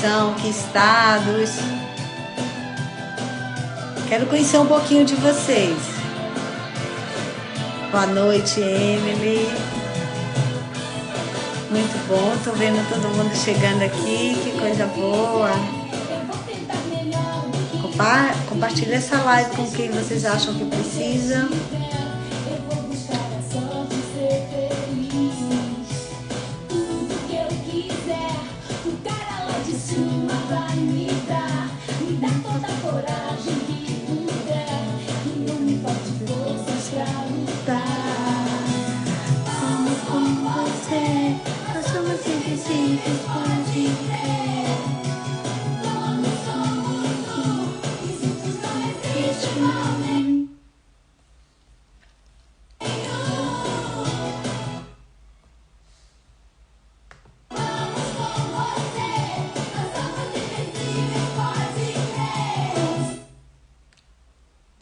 são, que estados. Quero conhecer um pouquinho de vocês. Boa noite, Emily. Muito bom, tô vendo todo mundo chegando aqui, que coisa boa. Compartilha essa live com quem vocês acham que precisa.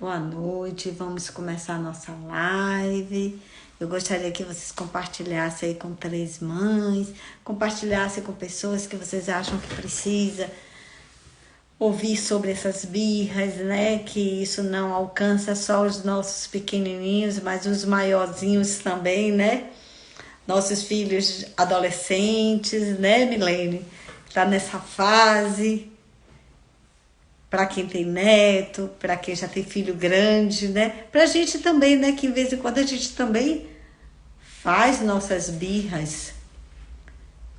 Boa noite, vamos começar a nossa live. Eu gostaria que vocês compartilhassem aí com 3 mães, compartilhassem com pessoas que vocês acham que precisa ouvir sobre essas birras, né? Que isso não alcança só os nossos pequenininhos, mas os maiorzinhos também, né? Nossos filhos adolescentes, né, Milene? Tá nessa fase. Para quem tem neto, para quem já tem filho grande, né? Pra gente também, né? Que de vez em quando a gente também faz nossas birras.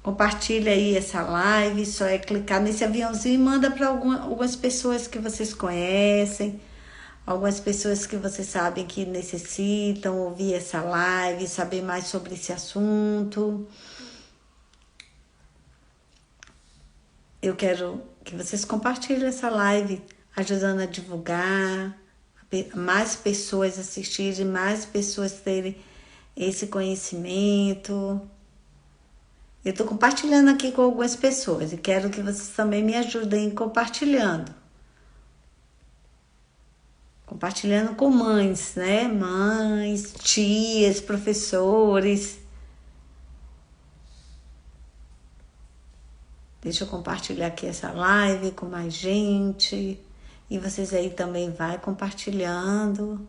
Compartilha aí essa live, só é clicar nesse aviãozinho e manda para algumas pessoas que vocês conhecem, algumas pessoas que vocês sabem que necessitam ouvir essa live, saber mais sobre esse assunto. Eu quero que vocês compartilhem essa live, ajudando a divulgar, mais pessoas assistirem, mais pessoas terem esse conhecimento. Eu estou compartilhando aqui com algumas pessoas e quero que vocês também me ajudem compartilhando. Compartilhando com mães, né? Mães, tias, professores. Deixa eu compartilhar aqui essa live com mais gente. E vocês aí também vai compartilhando.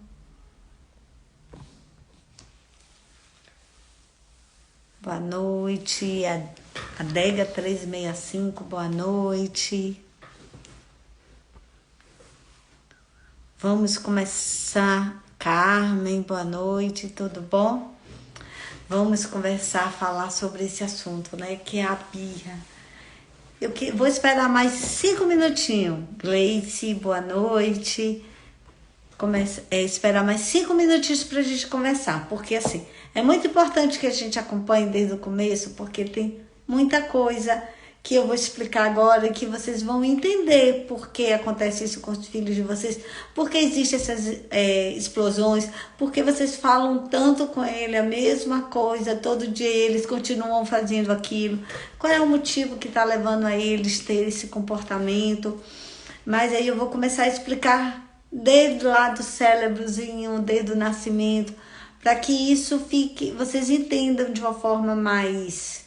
Boa noite. A Dega 365, boa noite. Vamos começar. Carmen, boa noite, tudo bom? Vamos conversar, falar sobre esse assunto, né? Que é a birra. Eu vou esperar mais 5 minutinhos. Gleice, boa noite. Esperar mais 5 minutinhos para a gente conversar. Porque, assim, é muito importante que a gente acompanhe desde o começo, porque tem muita coisa que eu vou explicar agora e que vocês vão entender por que acontece isso com os filhos de vocês, por que existem essas explosões, por que vocês falam tanto com ele a mesma coisa, todo dia eles continuam fazendo aquilo, qual é o motivo que está levando a eles ter esse comportamento. Mas aí eu vou começar a explicar desde lá do cérebrozinho, desde o nascimento, para que isso fique, vocês entendam de uma forma mais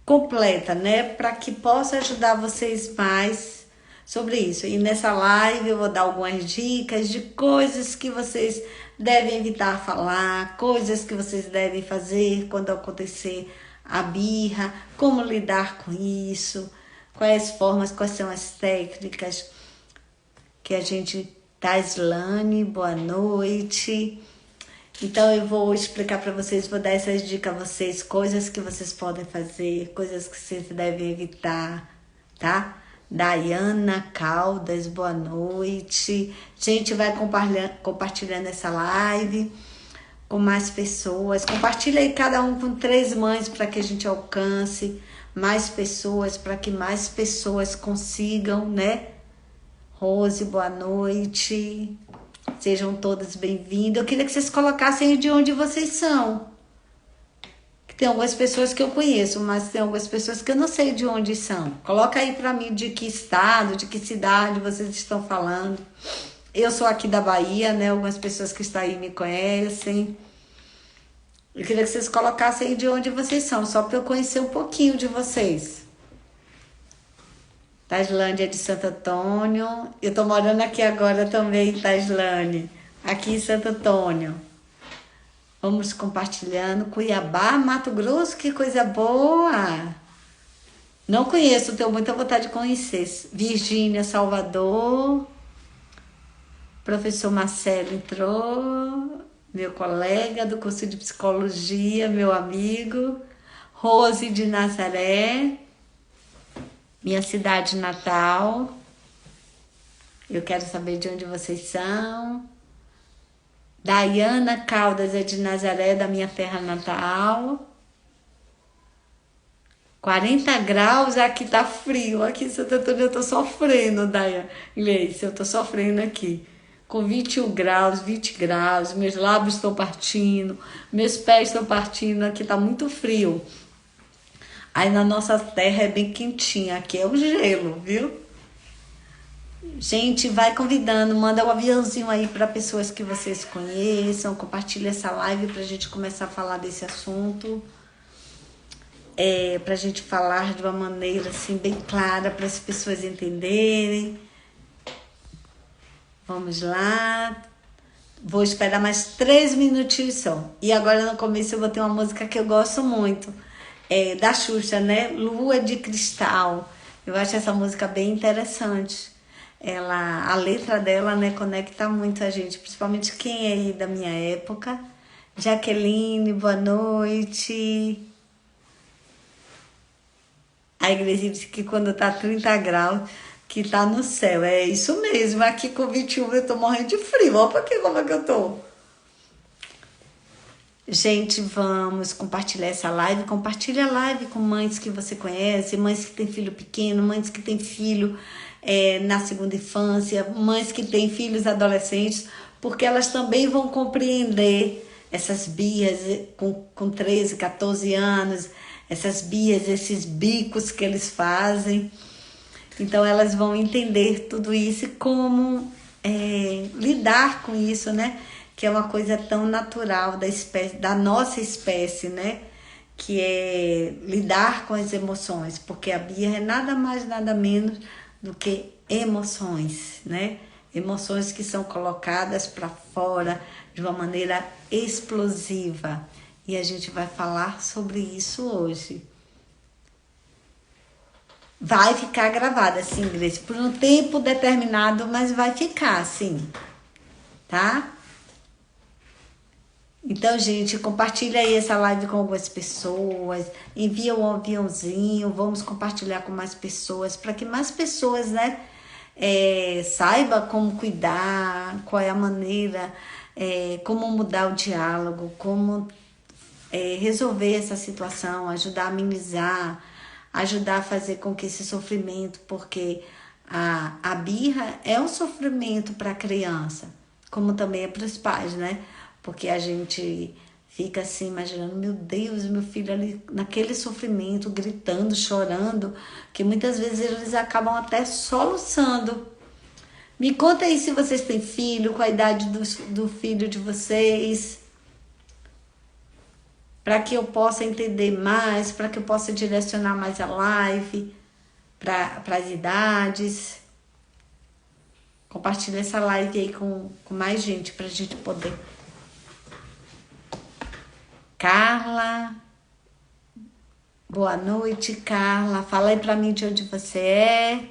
completa, né? Para que possa ajudar vocês mais sobre isso. E nessa live eu vou dar algumas dicas de coisas que vocês devem evitar falar, coisas que vocês devem fazer quando acontecer a birra, como lidar com isso, quais formas, quais são as técnicas que a gente... Taislane, boa noite. Então eu vou explicar para vocês, vou dar essas dicas a vocês, coisas que vocês podem fazer, coisas que vocês devem evitar, tá? Dayana Caldas, boa noite. Gente, vai compartilhando essa live com mais pessoas. Compartilha aí cada um com 3 mães para que a gente alcance mais pessoas, para que mais pessoas consigam, né? Rose, boa noite. Sejam todas bem-vindas. Eu queria que vocês colocassem de onde vocês são. Tem algumas pessoas que eu conheço, mas tem algumas pessoas que eu não sei de onde são. Coloca aí para mim de que estado, de que cidade vocês estão falando. Eu sou aqui da Bahia, né? Algumas pessoas que estão aí me conhecem. Eu queria que vocês colocassem aí de onde vocês são, só para eu conhecer um pouquinho de vocês. Taislândia é de Santo Antônio. Eu tô morando aqui agora também, Taislândia. Aqui em Santo Antônio. Vamos compartilhando. Cuiabá, Mato Grosso, que coisa boa! Não conheço, tenho muita vontade de conhecer. Virgínia, Salvador. Professor Marcelo entrou. Meu colega do curso de psicologia, meu amigo. Rose de Nazaré. Minha cidade natal. Eu quero saber de onde vocês são. Daiana Caldas é de Nazaré, da minha terra natal. 40 graus, aqui tá frio. Aqui em Santo Antônio eu tô sofrendo, Daiane. Gleice, eu tô sofrendo aqui. Com 21 graus, 20 graus, meus lábios estão partindo, meus pés estão partindo, aqui tá muito frio. Aí na nossa terra é bem quentinha, aqui é o gelo, viu? Gente, vai convidando, manda um aviãozinho aí para pessoas que vocês conheçam, compartilha essa live pra gente começar a falar desse assunto. Pra gente falar de uma maneira assim bem clara para as pessoas entenderem. Vamos lá. Vou esperar mais 3 minutinhos só. E agora no começo eu vou ter uma música que eu gosto muito. Da Xuxa, né? Lua de Cristal. Eu acho essa música bem interessante. A letra dela, né, conecta muito a gente, principalmente quem é aí da minha época. Jaqueline, boa noite. A igreja disse que quando tá 30 graus, que tá no céu. É isso mesmo, aqui com 21 eu tô morrendo de frio. Olha pra aqui como é que eu tô. Gente, vamos compartilhar essa live. Compartilha a live com mães que você conhece, mães que têm filho pequeno, mães que têm filho na segunda infância, mães que têm filhos adolescentes, porque elas também vão compreender essas birras com 13, 14 anos, essas birras, esses bicos que eles fazem. Então elas vão entender tudo isso e como lidar com isso, né? Que é uma coisa tão natural da espécie, da nossa espécie, né? Que é lidar com as emoções, porque a birra é nada mais, nada menos do que emoções, né? Emoções que são colocadas para fora de uma maneira explosiva. E a gente vai falar sobre isso hoje. Vai ficar gravada, sim, Grace, por um tempo determinado, mas vai ficar, sim, tá? Então, gente, compartilha aí essa live com algumas pessoas, envia um aviãozinho, vamos compartilhar com mais pessoas, para que mais pessoas, né, saiba como cuidar, qual é a maneira, como mudar o diálogo, como resolver essa situação, ajudar a amenizar, ajudar a fazer com que esse sofrimento, porque a birra é um sofrimento para a criança, como também é para os pais, né? Porque a gente fica assim imaginando, meu Deus, meu filho ali naquele sofrimento, gritando, chorando, que muitas vezes eles acabam até soluçando. Me conta aí se vocês têm filho, qual a idade do filho de vocês, para que eu possa entender mais, para que eu possa direcionar mais a live para as idades. Compartilha essa live aí com mais gente para a gente poder. Carla, boa noite, Carla. Fala aí pra mim de onde você é.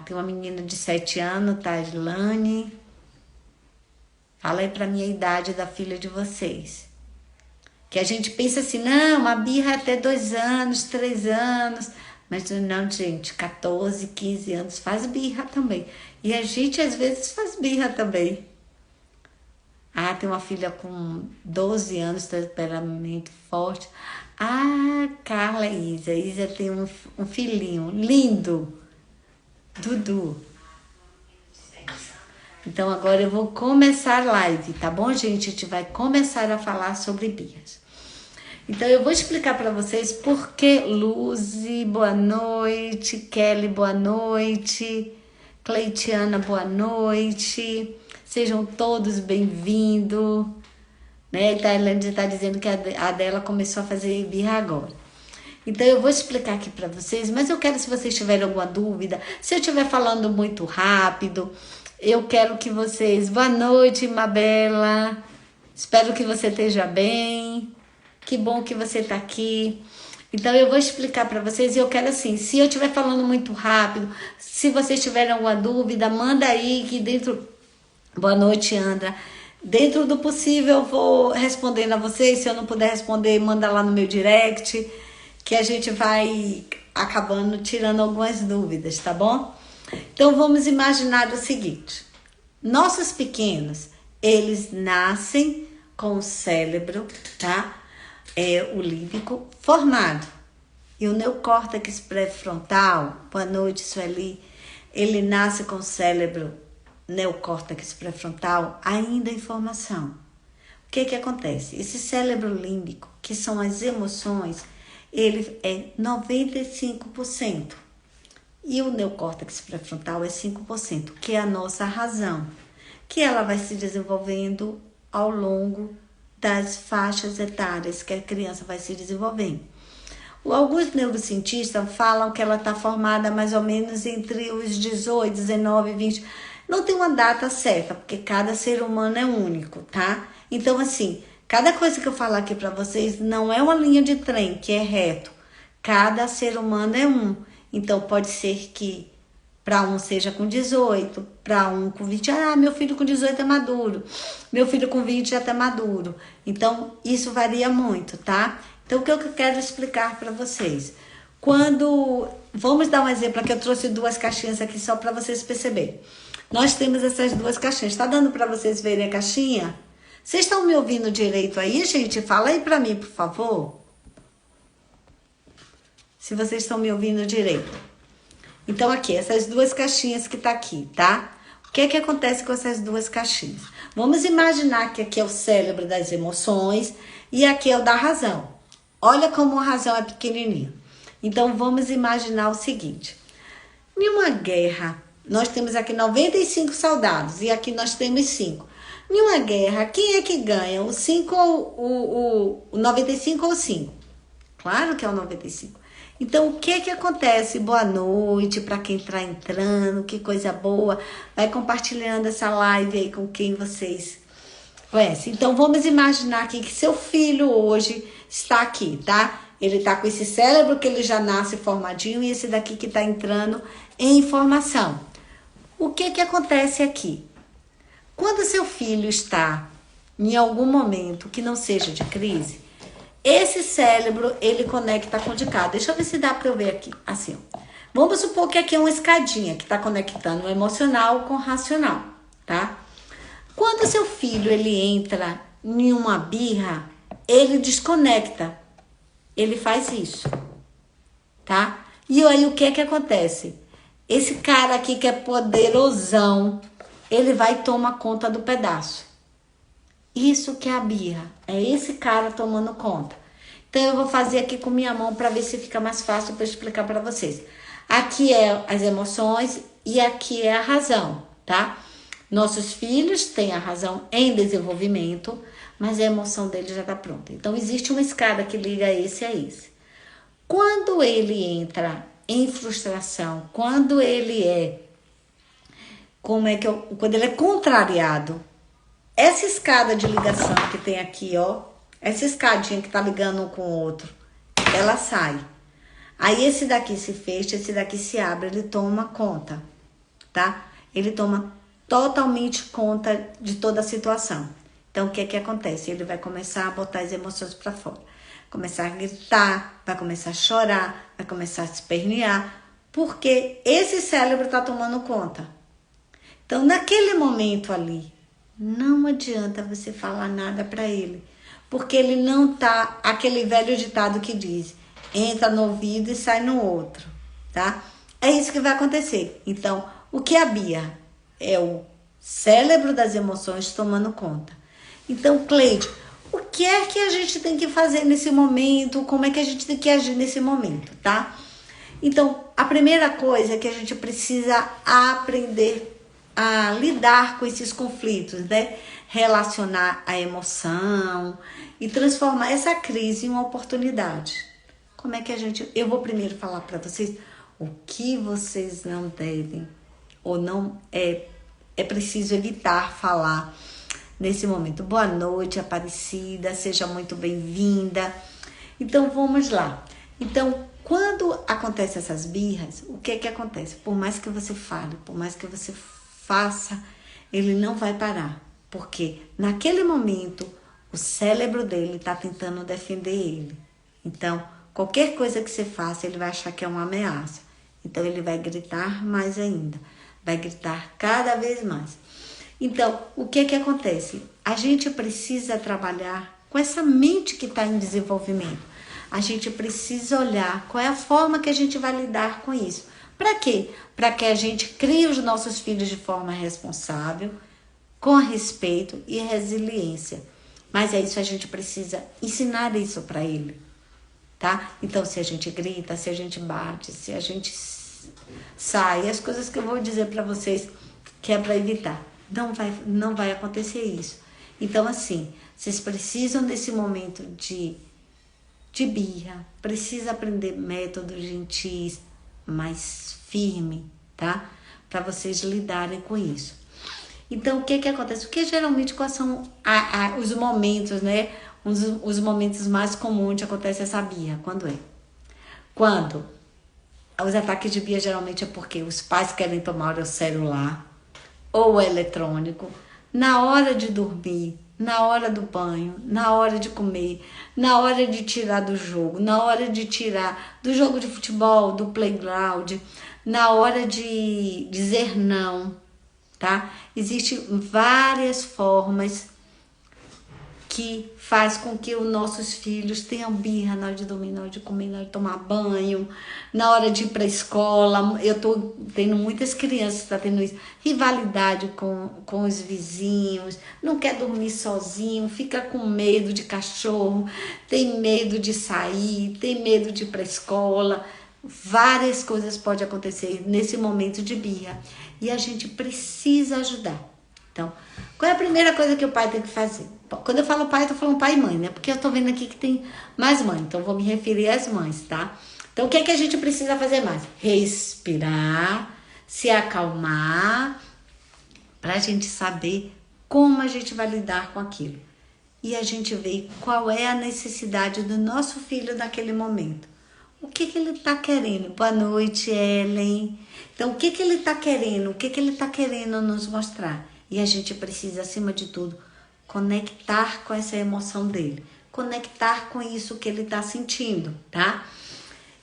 Tem uma menina de 7 anos, Taislane. Fala aí pra mim a idade da filha de vocês. Que a gente pensa assim, não, a birra é até 2 anos, 3 anos. Mas não, gente, 14, 15 anos faz birra também. E a gente às vezes faz birra também. Tem uma filha com 12 anos, temperamento forte. Carla e Isa. Isa tem um filhinho lindo, Dudu. Então agora eu vou começar a live, tá bom, gente? A gente vai começar a falar sobre birras. Então eu vou explicar para vocês por que Luzi, boa noite. Kelly, boa noite. Cleitiana, boa noite. Sejam todos bem-vindos. Né? A Tailândia está dizendo que a dela começou a fazer birra agora. Então eu vou explicar aqui para vocês, mas eu quero, se vocês tiverem alguma dúvida, se eu estiver falando muito rápido, eu quero que vocês... Boa noite, Mabela. Espero que você esteja bem. Que bom que você está aqui. Então eu vou explicar para vocês e eu quero assim, se eu estiver falando muito rápido, se vocês tiverem alguma dúvida, manda aí que dentro... Boa noite, Andra. Dentro do possível eu vou respondendo a vocês. Se eu não puder responder, manda lá no meu direct, que a gente vai acabando tirando algumas dúvidas, tá bom? Então vamos imaginar o seguinte: nossos pequenos, eles nascem com o cérebro, tá? O límbico formado. E o neocórtex pré-frontal, boa noite, Sueli, ele nasce com o cérebro neocórtex pré-frontal ainda em formação. O que acontece? Esse cérebro límbico, que são as emoções, ele é 95%. E o neocórtex pré-frontal é 5%, que é a nossa razão, que ela vai se desenvolvendo ao longo das faixas etárias que a criança vai se desenvolvendo. Alguns neurocientistas falam que ela está formada mais ou menos entre os 18, 19 e 20. Não tem uma data certa, porque cada ser humano é único, tá? Então, assim, cada coisa que eu falar aqui para vocês não é uma linha de trem que é reto. Cada ser humano é um. Então, pode ser que para um seja com 18, para um com 20. Ah, meu filho com 18 é maduro. Meu filho com 20 já está maduro. Então, isso varia muito, tá? Então, o que eu quero explicar para vocês? Vamos dar um exemplo aqui. Eu trouxe 2 caixinhas aqui só para vocês perceberem. Nós temos essas 2 caixinhas. Está dando para vocês verem a caixinha? Vocês estão me ouvindo direito aí, gente? Fala aí para mim, por favor. Se vocês estão me ouvindo direito. Então, aqui, essas 2 caixinhas que tá aqui, tá? O que acontece com essas 2 caixinhas? Vamos imaginar que aqui é o cérebro das emoções e aqui é o da razão. Olha como a razão é pequenininha. Então, vamos imaginar o seguinte. Em uma guerra, nós temos aqui 95 soldados e aqui nós temos 5. Em uma guerra, quem é que ganha? O 5 ou o 95 ou o 5? Claro que é o 95. Então, o que acontece? Boa noite para quem está entrando, que coisa boa. Vai compartilhando essa live aí com quem vocês conhecem. Então, vamos imaginar aqui que seu filho hoje está aqui, tá? Ele está com esse cérebro que ele já nasce formadinho e esse daqui que está entrando em formação. O que acontece aqui? Quando seu filho está em algum momento que não seja de crise, esse cérebro, ele conecta com o de cá. Deixa eu ver se dá para eu ver aqui. Assim, ó. Vamos supor que aqui é uma escadinha que está conectando o emocional com o racional, tá? Quando seu filho, ele entra em uma birra, ele desconecta. Ele faz isso, tá? E aí, o que acontece? Esse cara aqui que é poderosão, ele vai tomar conta do pedaço. Isso que é a birra. É esse cara tomando conta. Então, eu vou fazer aqui com minha mão para ver se fica mais fácil para explicar para vocês. Aqui é as emoções e aqui é a razão, tá? Nossos filhos têm a razão em desenvolvimento, mas a emoção deles já está pronta. Então, existe uma escada que liga esse a esse. Quando ele entra em frustração, quando ele é... Quando ele é contrariado, essa escada de ligação que tem aqui, ó, essa escadinha que tá ligando um com o outro, ela sai. Aí esse daqui se fecha, esse daqui se abre, ele toma conta, tá? Ele toma totalmente conta de toda a situação. Então, o que acontece? Ele vai começar a botar as emoções para fora. Começar a gritar, vai começar a chorar, vai começar a se espernear, porque esse cérebro tá tomando conta. Então, naquele momento ali, não adianta você falar nada para ele, porque ele não tá, aquele velho ditado que diz, entra no ouvido e sai no outro, tá? É isso que vai acontecer. Então, o que é a birra? É o cérebro das emoções tomando conta. Então, Cleide, o que é que a gente tem que fazer nesse momento? Como é que a gente tem que agir nesse momento, tá? Então, a primeira coisa é que a gente precisa aprender a lidar com esses conflitos, né? Relacionar a emoção e transformar essa crise em uma oportunidade, Como é que a gente... Eu vou primeiro falar para vocês o que vocês não devem ou não é preciso evitar falar nesse momento. Boa noite, Aparecida, seja muito bem-vinda. Então, vamos lá. Então, quando acontecem essas birras, o que é que acontece? Por mais que você fale, por mais que você faça, ele não vai parar. Porque naquele momento, o cérebro dele está tentando defender ele. Então, qualquer coisa que você faça, ele vai achar que é uma ameaça. Então, ele vai gritar mais ainda. Vai gritar cada vez mais. Então, o que é que acontece? A gente precisa trabalhar com essa mente que está em desenvolvimento. A gente precisa olhar qual é a forma que a gente vai lidar com isso. Para quê? Para que a gente crie os nossos filhos de forma responsável, com respeito e resiliência. Mas é isso, a gente precisa ensinar isso para ele, tá? Então, se a gente grita, se a gente bate, se a gente sai, as coisas que eu vou dizer para vocês que é para evitar. Não vai acontecer isso. Então, assim, vocês precisam desse momento de birra, precisa aprender métodos gentis, mais firme, tá? Para vocês lidarem com isso. Então, o que que acontece? Porque geralmente quais são os momentos, né? Os momentos mais comuns de acontecer essa birra. Quando é? Quando os ataques de birra geralmente é porque os pais querem tomar o celular ou o eletrônico na hora de dormir, na hora do banho, na hora de comer, na hora de tirar do jogo, na hora de tirar do jogo de futebol, do playground, na hora de dizer não, tá? Existem várias formas que faz com que os nossos filhos tenham birra na hora de dormir, na hora de comer, na hora de tomar banho, na hora de ir para a escola. Eu tô tendo muitas crianças que tá tendo isso, rivalidade com os vizinhos, não quer dormir sozinho, fica com medo de cachorro, tem medo de sair, tem medo de ir para a escola. Várias coisas podem acontecer nesse momento de birra e a gente precisa ajudar. Então, qual é a primeira coisa que o pai tem que fazer? Quando eu falo pai, eu tô falando pai e mãe, né? Porque eu tô vendo aqui que tem mais mãe, então eu vou me referir às mães, tá? Então, o que é que a gente precisa fazer mais? Respirar, se acalmar, pra gente saber como a gente vai lidar com aquilo. E a gente vê qual é a necessidade do nosso filho naquele momento. O que que ele tá querendo? Boa noite, Ellen. Então, o que que ele tá querendo? O que que ele tá querendo nos mostrar? E a gente precisa, acima de tudo, conectar com essa emoção dele. Conectar com isso que ele está sentindo, tá?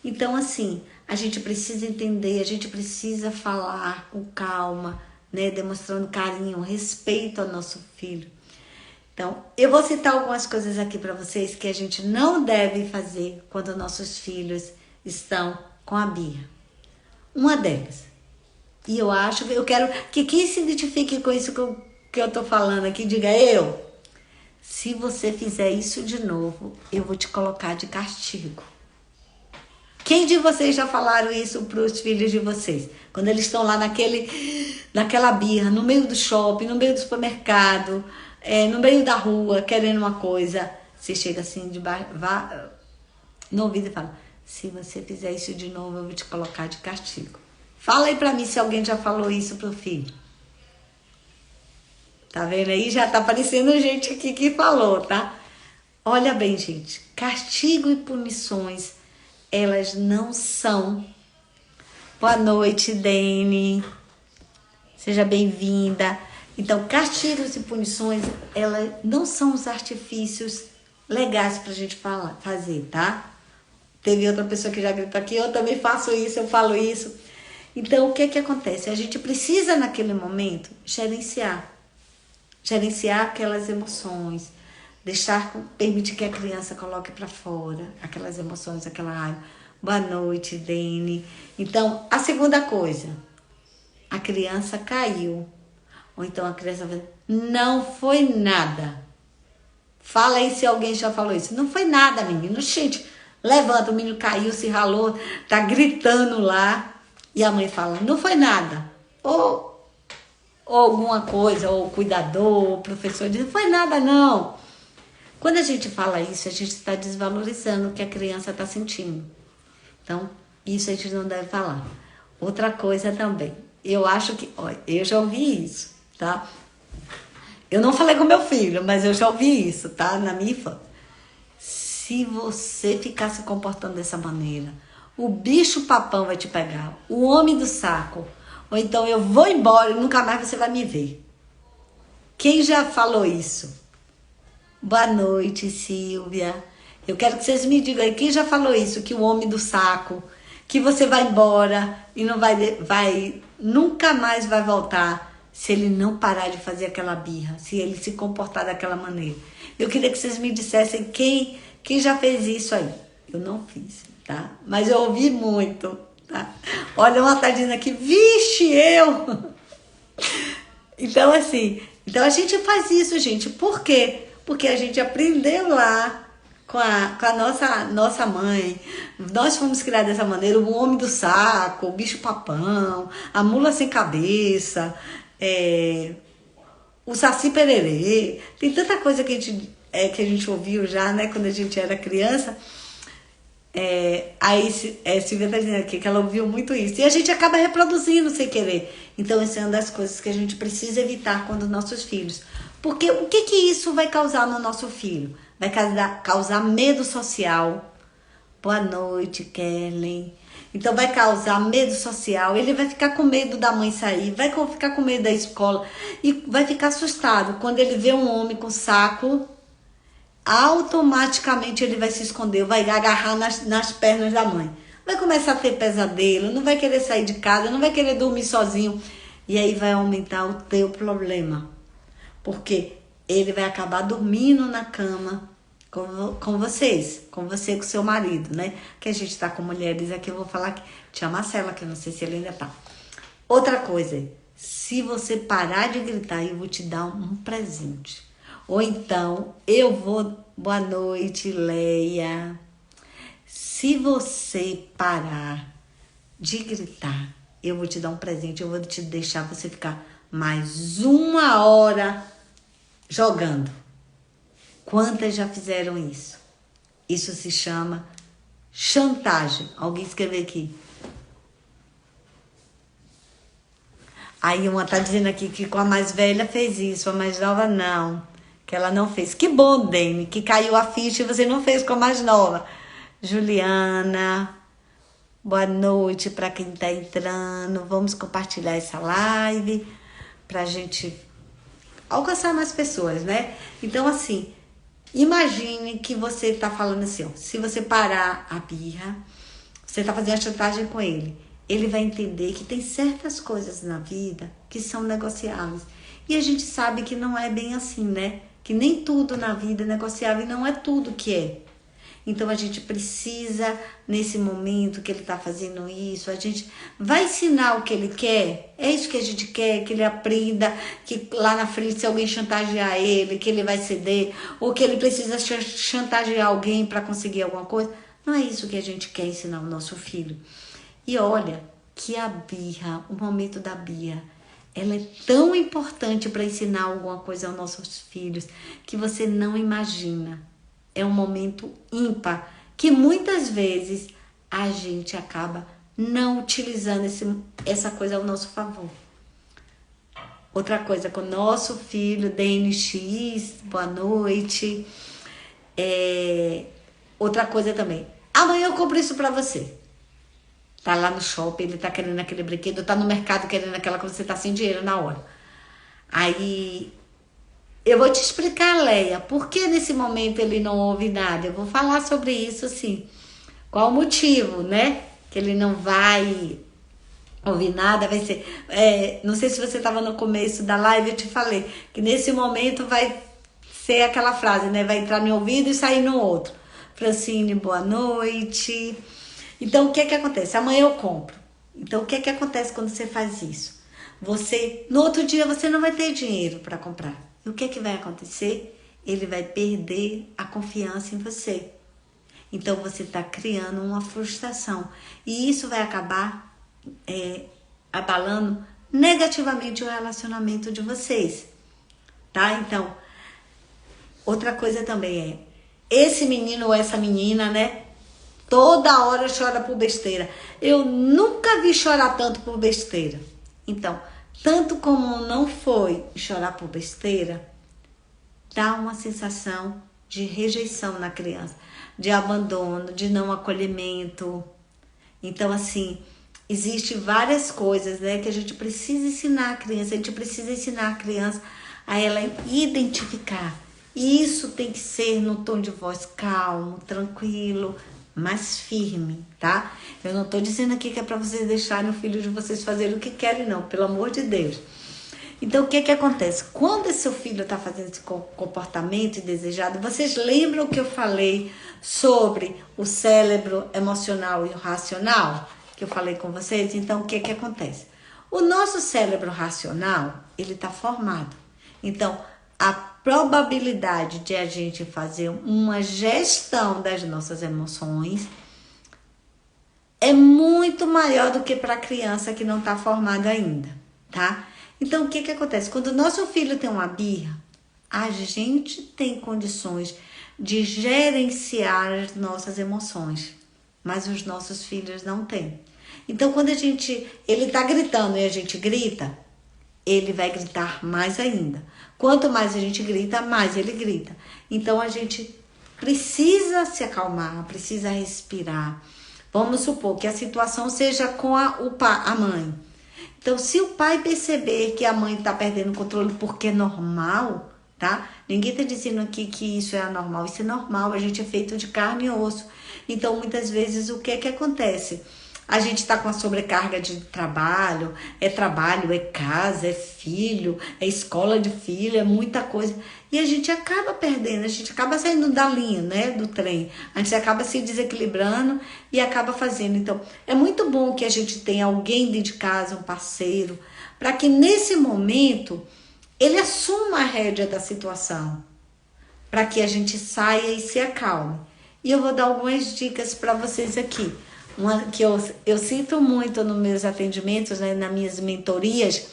Então, assim, a gente precisa entender, a gente precisa falar com calma, né? Demonstrando carinho, respeito ao nosso filho. Então, eu vou citar algumas coisas aqui para vocês que a gente não deve fazer quando nossos filhos estão com a birra. Uma delas. E eu quero que quem se identifique com isso que eu tô falando aqui, diga eu. Se você fizer isso de novo, eu vou te colocar de castigo. Quem de vocês já falaram isso para os filhos de vocês? Quando eles estão lá naquela birra, no meio do shopping, no meio do supermercado, no meio da rua, querendo uma coisa. Você chega assim, no ouvido e fala, se você fizer isso de novo, eu vou te colocar de castigo. Fala aí pra mim se alguém já falou isso pro filho. Tá vendo aí? Já tá aparecendo gente aqui que falou, tá? Olha bem, gente. Castigo e punições, elas não são... Boa noite, Dene. Seja bem-vinda. Então, castigos e punições, elas não são os artifícios legais pra gente fazer, tá? Teve outra pessoa que já gritou aqui, eu também faço isso, eu falo isso. Então, o que que acontece? A gente precisa, naquele momento, gerenciar aquelas emoções, permitir que a criança coloque para fora aquelas emoções, aquela raiva. Boa noite, Dene. Então, a segunda coisa, a criança caiu. Ou então a criança vai dizer, não foi nada. Fala aí se alguém já falou isso. Não foi nada, menino. Gente, levanta, o menino caiu, se ralou, tá gritando lá. E a mãe fala, não foi nada. Ou alguma coisa, ou o cuidador, ou o professor diz, não foi nada não. Quando a gente fala isso, a gente está desvalorizando o que a criança está sentindo. Então, isso a gente não deve falar. Outra coisa também, eu acho que, olha, eu já ouvi isso, tá? Eu não falei com meu filho, mas eu já ouvi isso, tá? Na minha infância. Se você ficar se comportando dessa maneira, o bicho papão vai te pegar, o homem do saco, ou então eu vou embora e nunca mais você vai me ver. Quem já falou isso? Boa noite, Silvia. Eu quero que vocês me digam aí, quem já falou isso? Que o homem do saco, que você vai embora e não nunca mais vai voltar se ele não parar de fazer aquela birra, se ele se comportar daquela maneira. Eu queria que vocês me dissessem quem já fez isso aí. Eu não fiz, tá? Mas eu ouvi muito, tá? Olha, uma tá dizendo aqui, vixe, eu! Então, assim, então a gente faz isso, gente. Por quê? Porque a gente aprendeu lá com a nossa mãe. Nós fomos criados dessa maneira, o homem do saco, o bicho papão, a mula sem cabeça, o saci pererê. Tem tanta coisa que a gente ouviu já, né, quando a gente era criança. Aí Silvia tá dizendo aqui que ela ouviu muito isso. E a gente acaba reproduzindo sem querer. Então, essa é uma das coisas que a gente precisa evitar quando nossos filhos. Porque o que isso vai causar no nosso filho? Vai causar medo social. Boa noite, Kellen. Então, vai causar medo social. Ele vai ficar com medo da mãe sair, vai ficar com medo da escola e vai ficar assustado quando ele vê um homem com saco. Automaticamente ele vai se esconder, vai agarrar nas pernas da mãe. Vai começar a ter pesadelo, não vai querer sair de casa, não vai querer dormir sozinho. E aí vai aumentar o teu problema. Porque ele vai acabar dormindo na cama com vocês, com você e com seu marido, né? Que a gente tá com mulheres aqui, eu vou falar que tia Marcela, que eu não sei se ele ainda tá. Outra coisa, se você parar de gritar, eu vou te dar um presente. Ou então, boa noite, Leia. Se você parar de gritar, eu vou te dar um presente. Eu vou te deixar você ficar mais 1 hora jogando. Quantas já fizeram isso? Isso se chama chantagem. Alguém escreveu aqui. Aí uma tá dizendo aqui que com a mais velha fez isso, a mais nova não. Que ela não fez. Que bom, Dani, que caiu a ficha e você não fez com a mais nova. Juliana, boa noite para quem tá entrando. Vamos compartilhar essa live pra gente alcançar mais pessoas, né? Então, assim, imagine que você tá falando assim, ó, se você parar a birra, você tá fazendo a chantagem com ele. Ele vai entender que tem certas coisas na vida que são negociáveis. E a gente sabe que não é bem assim, né? Que nem tudo na vida é negociável e não é tudo que é. Então a gente precisa, nesse momento que ele está fazendo isso, a gente vai ensinar o que ele quer. É isso que a gente quer, que ele aprenda, que lá na frente se alguém chantagear ele, que ele vai ceder, ou que ele precisa chantagear alguém para conseguir alguma coisa. Não é isso que a gente quer ensinar o nosso filho. E olha que a birra, o momento da birra, ela é tão importante para ensinar alguma coisa aos nossos filhos que você não imagina. É um momento ímpar que muitas vezes a gente acaba não utilizando essa coisa ao nosso favor. Outra coisa, com o nosso filho, DNX, boa noite. Outra coisa também, amanhã eu compro isso para você. Tá lá no shopping, ele tá querendo aquele brinquedo, tá no mercado querendo aquela que você tá sem dinheiro na hora. Aí, eu vou te explicar, Leia, por que nesse momento ele não ouve nada. Eu vou falar sobre isso, sim. Qual o motivo, né? Que ele não vai ouvir nada, vai ser... não sei se você tava no começo da live, eu te falei que nesse momento vai ser aquela frase, né? Vai entrar no ouvido e sair no outro. Francine, boa noite. Então, o que acontece? Amanhã eu compro. Então, o que acontece quando você faz isso? No outro dia, você não vai ter dinheiro para comprar. E o que vai acontecer? Ele vai perder a confiança em você. Então, você está criando uma frustração. E isso vai acabar abalando negativamente o relacionamento de vocês. Tá? Então, Outra coisa também esse menino ou essa menina, né? Toda hora chora por besteira. Eu nunca vi chorar tanto por besteira. Então, tanto como não foi chorar por besteira, dá uma sensação de rejeição na criança, de abandono, de não acolhimento. Então, assim, existe várias coisas, né, que a gente precisa ensinar a criança. A gente precisa ensinar a criança a ela identificar. E isso tem que ser no tom de voz calmo, tranquilo, mais firme, tá? Eu não tô dizendo aqui que é para vocês deixarem o filho de vocês fazerem o que querem, não, pelo amor de Deus. Então, o que acontece? Quando seu filho está fazendo esse comportamento indesejado, vocês lembram que eu falei sobre o cérebro emocional e o racional? Que eu falei com vocês? Então, o que acontece? O nosso cérebro racional, ele está formado. Então, a probabilidade de a gente fazer uma gestão das nossas emoções é muito maior do que para a criança que não está formada ainda, tá? Então, o que acontece? Quando o nosso filho tem uma birra, a gente tem condições de gerenciar as nossas emoções, mas os nossos filhos não têm. Então, quando ele tá gritando e a gente grita, ele vai gritar mais ainda. Quanto mais a gente grita, mais ele grita. Então, a gente precisa se acalmar, precisa respirar. Vamos supor que a situação seja com a mãe. Então, se o pai perceber que a mãe está perdendo o controle porque é normal, tá? Ninguém está dizendo aqui que isso é anormal. Isso é normal, a gente é feito de carne e osso. Então, muitas vezes, o que acontece? A gente está com a sobrecarga de trabalho, é casa, é filho, é escola de filho, é muita coisa. E a gente acaba perdendo, a gente acaba saindo da linha, né, do trem. A gente acaba se desequilibrando e acaba fazendo. Então, é muito bom que a gente tenha alguém dentro de casa, um parceiro, para que nesse momento ele assuma a rédea da situação, para que a gente saia e se acalme. E eu vou dar algumas dicas para vocês aqui. Uma que eu cito muito nos meus atendimentos, né, nas minhas mentorias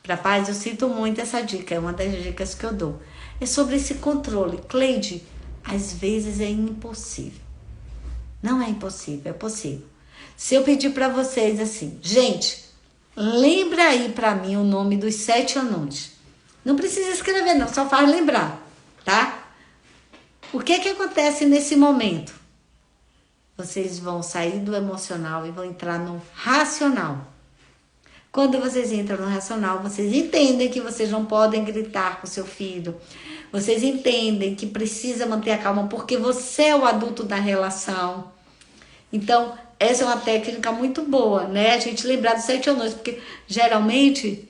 para pais, eu cito muito essa dica, é uma das dicas que eu dou. É sobre esse controle. Cleide, às vezes é impossível. Não é impossível, é possível. Se eu pedir para vocês assim, gente, lembra aí para mim o nome dos 7 anões. Não precisa escrever não, só faz lembrar, tá? O que acontece nesse momento? Vocês vão sair do emocional e vão entrar no racional. Quando vocês entram no racional, vocês entendem que vocês não podem gritar com seu filho. Vocês entendem que precisa manter a calma porque você é o adulto da relação. Então, essa é uma técnica muito boa, né? A gente lembrar dos 7 anões, porque geralmente,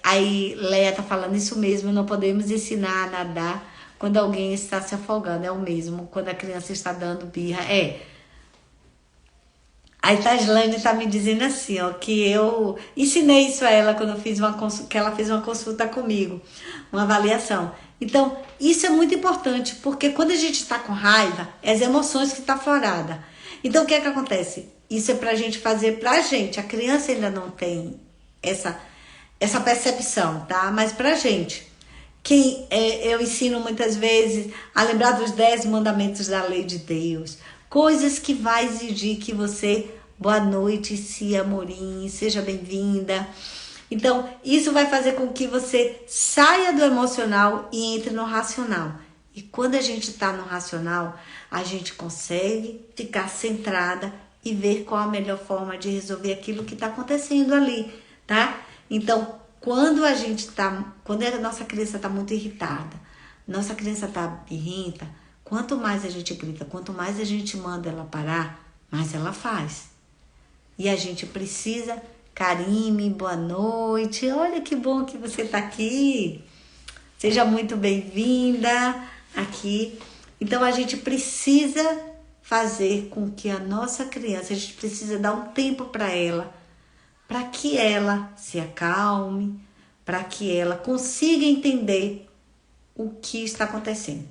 aí Leia tá falando isso mesmo, não podemos ensinar a nadar quando alguém está se afogando, é o mesmo. Quando a criança está dando birra, A Taislane está me dizendo assim, ó, que eu ensinei isso a ela quando eu fiz que ela fez uma consulta comigo, uma avaliação. Então, isso é muito importante, porque quando a gente está com raiva, é as emoções que estão afloradas. Então, o que acontece? Isso é pra gente fazer pra gente. A criança ainda não tem essa percepção, tá? Mas pra gente. Eu ensino muitas vezes a lembrar dos 10 mandamentos da lei de Deus. Coisas que vai exigir que você, boa noite, Cia Amorim, seja bem-vinda. Então, isso vai fazer com que você saia do emocional e entre no racional. E quando a gente está no racional, a gente consegue ficar centrada e ver qual a melhor forma de resolver aquilo que está acontecendo ali, tá? Então, quando a nossa criança está muito irritada, nossa criança está birrenta, quanto mais a gente grita, quanto mais a gente manda ela parar, mais ela faz. E a gente precisa, Karime, boa noite, olha que bom que você está aqui, seja muito bem-vinda aqui. Então a gente precisa fazer com que a nossa criança, a gente precisa dar um tempo para ela, para que ela se acalme, para que ela consiga entender o que está acontecendo.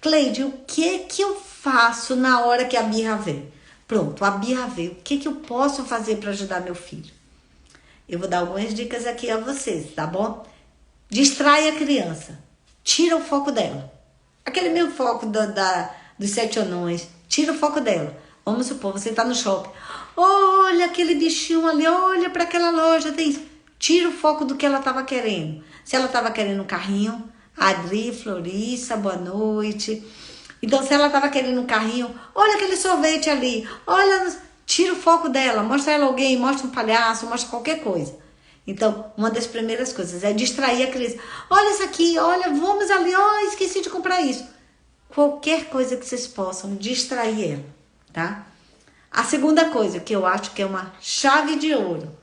Cleide, o que eu faço na hora que a birra vem? Pronto, a birra veio. O que eu posso fazer para ajudar meu filho? Eu vou dar algumas dicas aqui a vocês, tá bom? Distrai a criança. tira o foco dela. Aquele mesmo foco dos 7 anões, tira o foco dela. Vamos supor, você tá no shopping. Olha aquele bichinho ali, olha para aquela loja, tem isso. Tira o foco do que ela estava querendo. Se ela estava querendo um carrinho, Adri, Florissa, boa noite. Então, se ela estava querendo um carrinho, olha aquele sorvete ali, olha, tira o foco dela, mostra ela alguém, mostra um palhaço, mostra qualquer coisa. Então, uma das primeiras coisas é distrair a criança. Olha isso aqui, olha, vamos ali, esqueci de comprar isso. Qualquer coisa que vocês possam distrair ela, tá? A segunda coisa que eu acho que é uma chave de ouro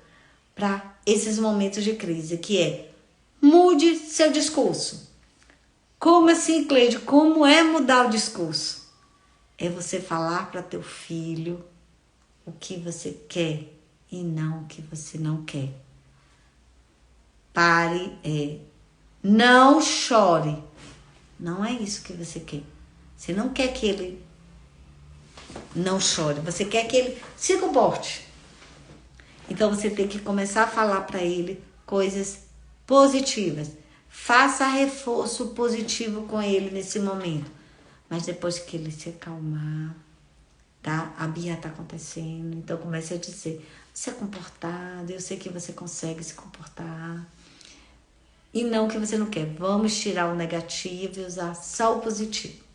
para esses momentos de crise, que é mude seu discurso. Como assim, Cleide? Como é mudar o discurso? É você falar para teu filho o que você quer e não o que você não quer. Pare, não chore. Não é isso que você quer. Você não quer que ele não chore, você quer que ele se comporte. Então você tem que começar a falar para ele coisas positivas. Faça reforço positivo com ele nesse momento. Mas depois que ele se acalmar, tá? A birra tá acontecendo, então comece a dizer: você é comportado, eu sei que você consegue se comportar. E não que você não quer. Vamos tirar o negativo e usar só o positivo.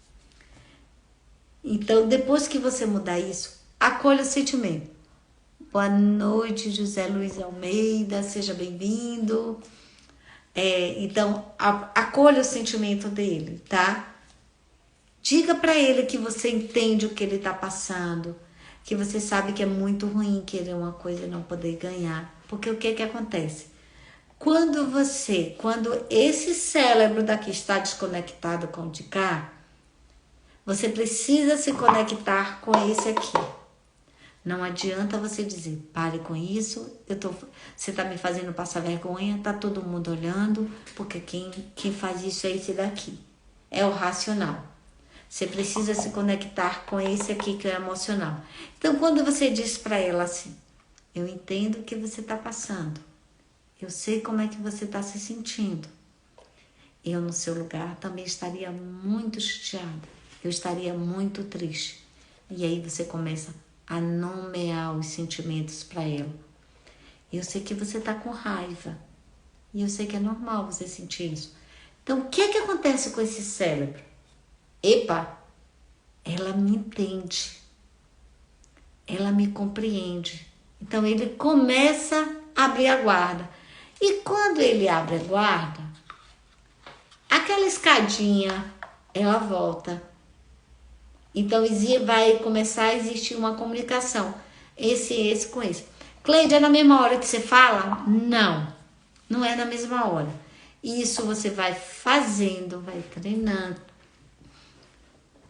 Então, depois que você mudar isso, acolha o sentimento. Boa noite, José Luiz Almeida, seja bem-vindo. Então, acolha o sentimento dele, tá? Diga para ele que você entende o que ele tá passando, que você sabe que é muito ruim querer uma coisa e não poder ganhar. Porque o que acontece? Quando esse cérebro daqui está desconectado com o de cá, você precisa se conectar com esse aqui. Não adianta você dizer: pare com isso, você tá me fazendo passar vergonha, tá todo mundo olhando, porque quem faz isso é esse daqui. É o racional. Você precisa se conectar com esse aqui que é emocional. Então, quando você diz para ela assim: eu entendo o que você tá passando, eu sei como é que você tá se sentindo, eu no seu lugar também estaria muito chateada, eu estaria muito triste. E aí você começa a nomear os sentimentos para ela. Eu sei que você tá com raiva. E eu sei que é normal você sentir isso. Então, o que acontece com esse cérebro? Epa, ela me entende. Ela me compreende. Então, ele começa a abrir a guarda. E quando ele abre a guarda, aquela escadinha, ela volta. Então, vai começar a existir uma comunicação. Esse com esse. Cleide, é na mesma hora que você fala? Não, não é na mesma hora. Isso você vai fazendo, vai treinando,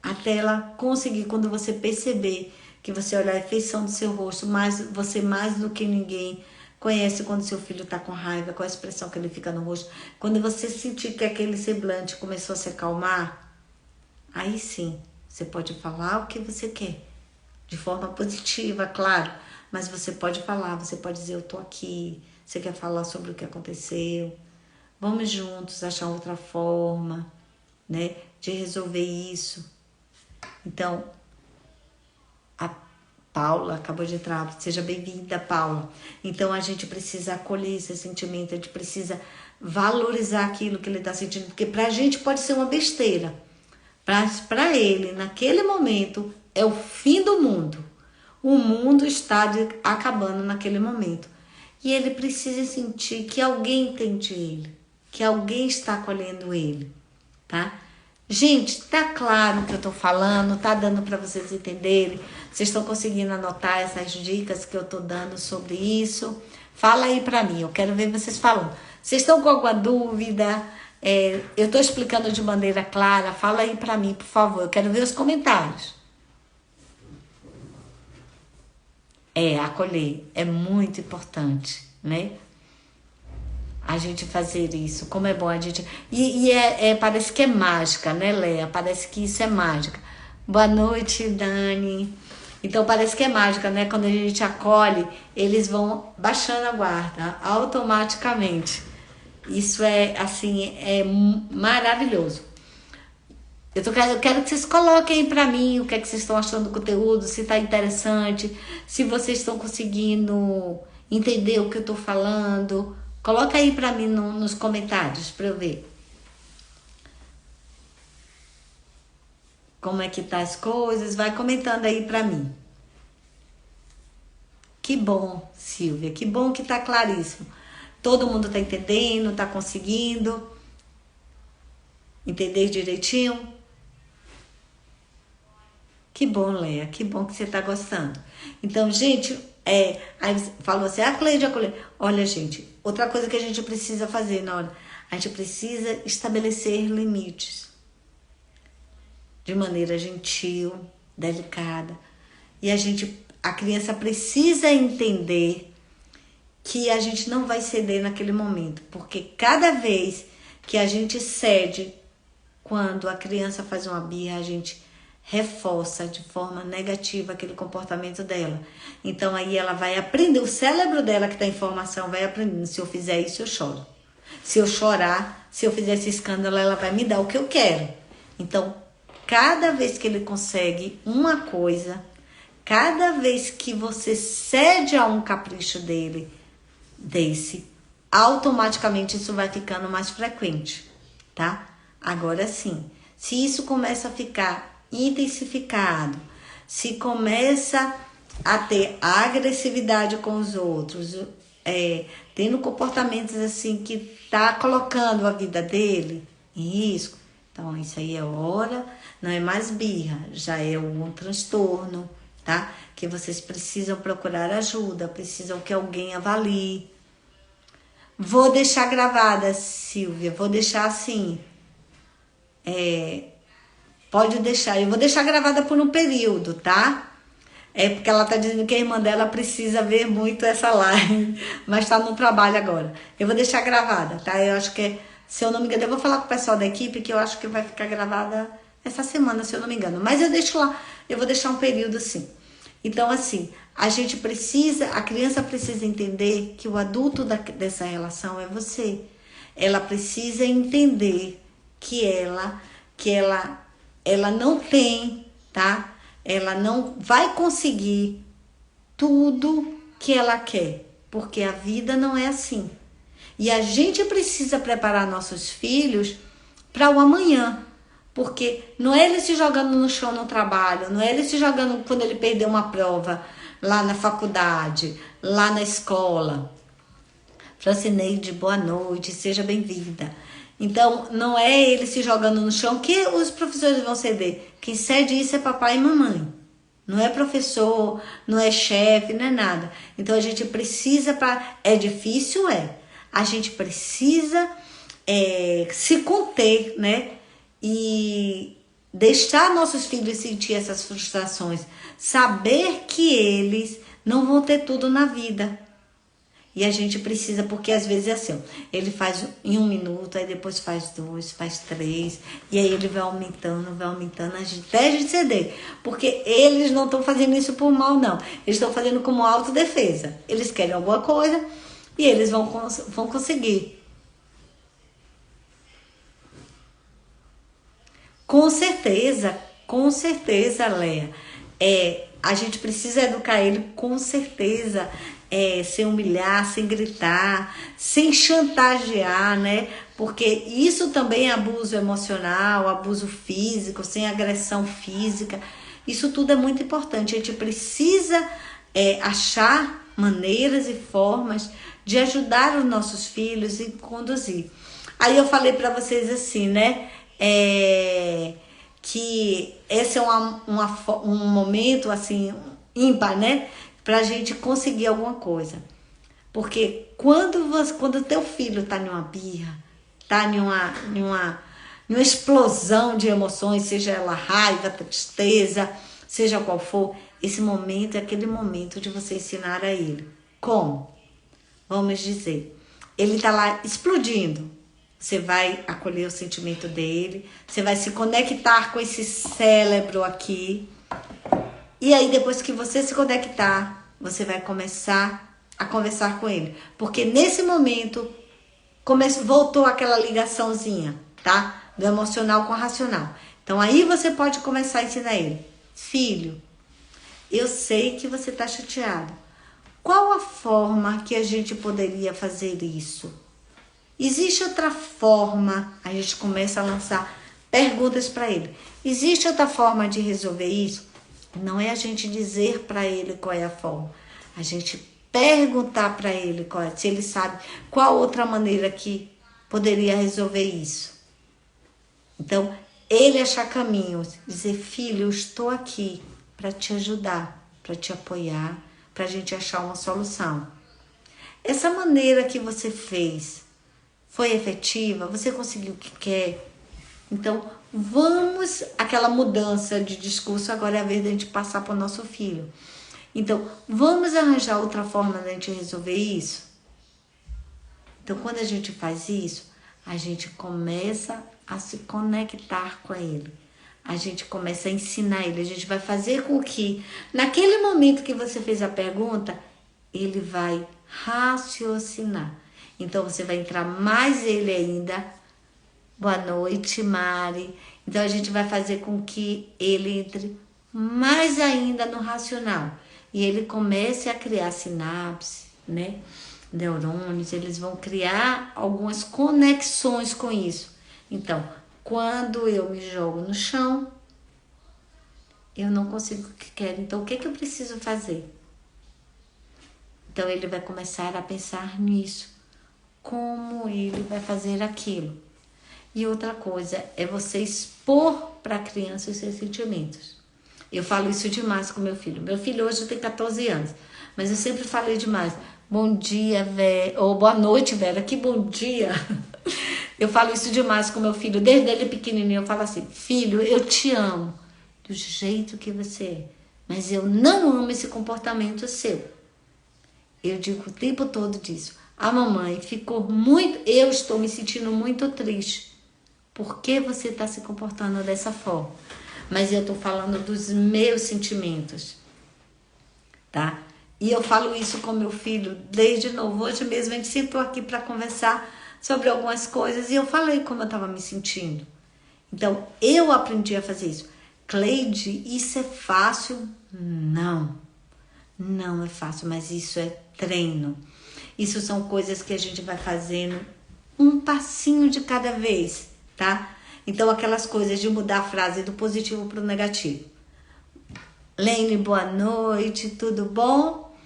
até ela conseguir, quando você perceber que você olhar a feição do seu rosto, você mais do que ninguém conhece quando seu filho está com raiva, qual a expressão que ele fica no rosto. Quando você sentir que aquele semblante começou a se acalmar, aí sim, você pode falar o que você quer, de forma positiva, claro, mas você pode falar, você pode dizer: eu tô aqui, você quer falar sobre o que aconteceu, vamos juntos achar outra forma, né, de resolver isso. Então, a Paula acabou de entrar, seja bem-vinda, Paula. Então, a gente precisa acolher esse sentimento, a gente precisa valorizar aquilo que ele está sentindo, porque pra gente pode ser uma besteira, mas para ele, naquele momento, é o fim do mundo. O mundo está acabando naquele momento. E ele precisa sentir que alguém entende ele, que alguém está acolhendo ele, tá? Gente, tá claro o que eu tô falando? Tá dando para vocês entenderem? Vocês estão conseguindo anotar essas dicas que eu tô dando sobre isso? Fala aí para mim, eu quero ver vocês falando. Vocês estão com alguma dúvida? Eu tô explicando de maneira clara? Fala aí para mim, por favor. Eu quero ver os comentários. Acolher é muito importante, né? A gente fazer isso, como é bom a gente... parece que é mágica, né, Léa? Parece que isso é mágica. Boa noite, Dani. Então, parece que é mágica, né? Quando a gente acolhe, eles vão baixando a guarda automaticamente. Isso é, assim, é maravilhoso. Eu quero que vocês coloquem aí pra mim o que é que vocês estão achando do conteúdo, se tá interessante, se vocês estão conseguindo entender o que eu tô falando. Coloca aí pra mim nos comentários pra eu ver como é que tá as coisas. Vai comentando aí pra mim. Que bom, Silvia, que bom que tá claríssimo. Todo mundo tá entendendo, tá conseguindo entender direitinho. Que bom, Leia, que bom que você tá gostando. Então, gente, aí falou assim, Cleide, olha, gente, outra coisa que a gente precisa fazer na hora, a gente precisa estabelecer limites de maneira gentil, delicada. E a criança precisa entender que a gente não vai ceder naquele momento, porque cada vez que a gente cede, quando a criança faz uma birra, a gente reforça de forma negativa aquele comportamento dela. Então aí ela vai aprender, o cérebro dela que está em formação vai aprendendo, se eu fizer isso eu choro. Se eu chorar, se eu fizer esse escândalo, ela vai me dar o que eu quero. Então, cada vez que ele consegue uma coisa, cada vez que você cede a um capricho desse, automaticamente isso vai ficando mais frequente, tá? Agora sim, se isso começa a ficar intensificado, se começa a ter agressividade com os outros, tendo comportamentos assim que tá colocando a vida dele em risco, então isso aí é hora, não é mais birra, já é um transtorno, tá? Que vocês precisam procurar ajuda, precisam que alguém avalie. Vou deixar gravada, Silvia, vou deixar assim, pode deixar, eu vou deixar gravada por um período, tá? É porque ela tá dizendo que a irmã dela precisa ver muito essa live, mas tá no trabalho agora. Eu vou deixar gravada, tá? Eu acho que, se eu não me engano, eu vou falar com o pessoal da equipe que eu acho que vai ficar gravada essa semana, se eu não me engano. Mas eu deixo lá, eu vou deixar um período assim. Então, assim, a criança precisa entender que o adulto dessa relação é você. Ela precisa entender que ela não tem, tá? Ela não vai conseguir tudo que ela quer, porque a vida não é assim. E a gente precisa preparar nossos filhos para o amanhã, porque não é ele se jogando no chão no trabalho, não é ele se jogando quando ele perdeu uma prova lá na faculdade, lá na escola. Francineide, boa noite, seja bem-vinda. Então, não é ele se jogando no chão que os professores vão ceder. Quem cede isso é papai e mamãe. Não é professor, não é chefe, não é nada. Então, a gente precisa, é difícil, a gente precisa se conter, né? E deixar nossos filhos sentir essas frustrações. Saber que eles não vão ter tudo na vida. E a gente precisa, porque às vezes é assim, ele faz em 1 minuto, aí depois faz 2, faz 3, e aí ele vai aumentando, até a gente ceder. Porque eles não estão fazendo isso por mal, não. Eles estão fazendo como autodefesa. Eles querem alguma coisa e eles vão conseguir. Com certeza, Léa. A gente precisa educar ele, com certeza, sem humilhar, sem gritar, sem chantagear, né? Porque isso também é abuso emocional, abuso físico, sem agressão física. Isso tudo é muito importante. A gente precisa achar maneiras e formas de ajudar os nossos filhos e conduzir. Aí eu falei para vocês assim, né? Que esse é um momento assim ímpar, né? Pra gente conseguir alguma coisa. Porque quando teu filho tá numa birra, tá numa explosão de emoções, seja ela raiva, tristeza, seja qual for, esse momento é aquele momento de você ensinar a ele. Como? Vamos dizer, ele tá lá explodindo. Você vai acolher o sentimento dele, você vai se conectar com esse cérebro aqui. E aí, depois que você se conectar, você vai começar a conversar com ele. Porque nesse momento, voltou aquela ligaçãozinha, tá? Do emocional com o racional. Então aí você pode começar a ensinar ele. Filho, eu sei que você tá chateado. Qual a forma que a gente poderia fazer isso? Existe outra forma? A gente começa a lançar perguntas para ele. Existe outra forma de resolver isso? Não é a gente dizer para ele qual é a forma. A gente perguntar para ele se ele sabe qual outra maneira que poderia resolver isso. Então, ele achar caminhos, dizer, filho, eu estou aqui para te ajudar, para te apoiar, para a gente achar uma solução. Essa maneira que você fez foi efetiva? Você conseguiu o que quer? Então, vamos, aquela mudança de discurso, agora é a vez da gente passar para o nosso filho. Então, vamos arranjar outra forma da gente resolver isso? Então, quando a gente faz isso, a gente começa a se conectar com ele. A gente começa a ensinar ele. A gente vai fazer com que, naquele momento que você fez a pergunta, ele vai raciocinar. Então, você vai entrar mais ele ainda. Boa noite, Mari. Então, a gente vai fazer com que ele entre mais ainda no racional. E ele comece a criar sinapse, né? Neurônios, eles vão criar algumas conexões com isso. Então, quando eu me jogo no chão, eu não consigo o que quero. Então, o que eu preciso fazer? Então, ele vai começar a pensar nisso. Como ele vai fazer aquilo? E outra coisa é você expor para a criança os seus sentimentos. Eu falo isso demais com meu filho. Meu filho hoje tem 14 anos, mas eu sempre falei demais. Bom dia, Vera. Ou boa noite, Vera. Que bom dia. Eu falo isso demais com meu filho. Desde ele pequenininho eu falo assim, filho, eu te amo do jeito que você é, mas eu não amo esse comportamento seu. Eu digo o tempo todo disso. A mamãe ficou muito... Eu estou me sentindo muito triste. Por que você está se comportando dessa forma? Mas eu estou falando dos meus sentimentos, tá? E eu falo isso com meu filho desde novo. Hoje mesmo a gente sentou aqui para conversar sobre algumas coisas e eu falei como eu estava me sentindo. Então, eu aprendi a fazer isso. Cleide, isso é fácil? Não. Não é fácil, mas isso é treino. Isso são coisas que a gente vai fazendo um passinho de cada vez, tá? Então, aquelas coisas de mudar a frase do positivo para o negativo. Lene, boa noite, tudo bom?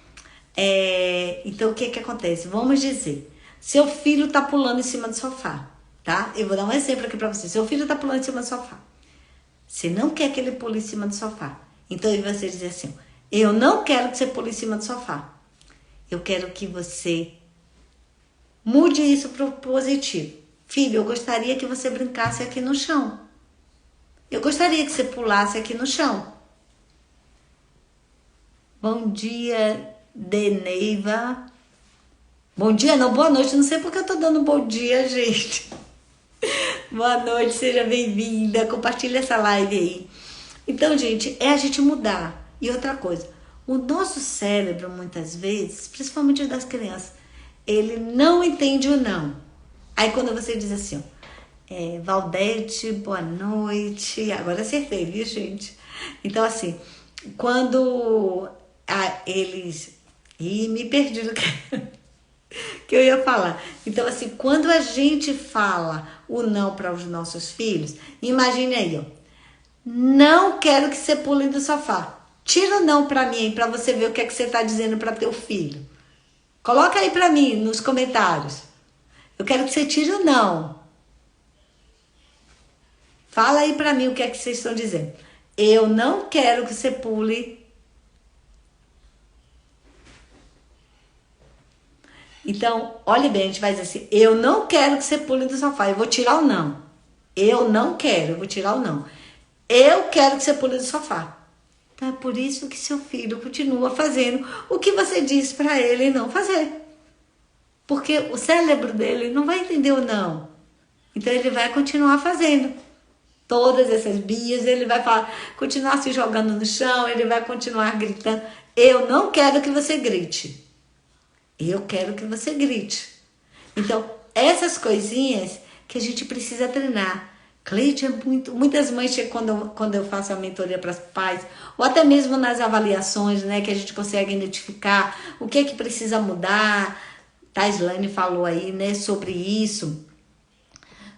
Então, o que acontece? Vamos dizer, seu filho tá pulando em cima do sofá, tá? Eu vou dar um exemplo aqui para você. Seu filho tá pulando em cima do sofá. Você não quer que ele pule em cima do sofá. Então, você diz assim, eu não quero que você pule em cima do sofá. Eu quero que você mude isso para o positivo. Filho, eu gostaria que você brincasse aqui no chão. Eu gostaria que você pulasse aqui no chão. Bom dia, Deneiva. Bom dia, não, boa noite. Não sei porque eu tô dando bom dia, gente. Boa noite, seja bem-vinda. Compartilha essa live aí. Então, gente, é a gente mudar. E outra coisa, o nosso cérebro, muitas vezes, principalmente das crianças, ele não entende o não. Aí quando você diz assim, ó, Valdete, boa noite. Agora acertei, viu, gente? Então, assim, quando eles... Ih, me perdi no que eu ia falar. Então, assim, quando a gente fala o não para os nossos filhos, imagine aí, ó. Não quero que você pule do sofá. Tira o não para mim, para você ver o que é que você tá dizendo para teu filho. Coloca aí para mim nos comentários. Eu quero que você tire o não. Fala aí para mim o que é que vocês estão dizendo. Eu não quero que você pule. Então, olhe bem, a gente vai dizer assim, eu não quero que você pule do sofá, eu vou tirar o não. Eu não quero, eu vou tirar o não. Eu quero que você pule do sofá. Então, é por isso que seu filho continua fazendo o que você disse para ele não fazer. Porque o cérebro dele não vai entender o não. Então, ele vai continuar fazendo. Todas essas bias, ele vai continuar se jogando no chão, ele vai continuar gritando. Eu não quero que você grite. Eu quero que você grite. Então, essas coisinhas que a gente precisa treinar. Cleide, muitas mães, quando eu faço a mentoria para os pais, ou até mesmo nas avaliações, né, que a gente consegue identificar o que é que precisa mudar. Taislane falou aí, né, sobre isso,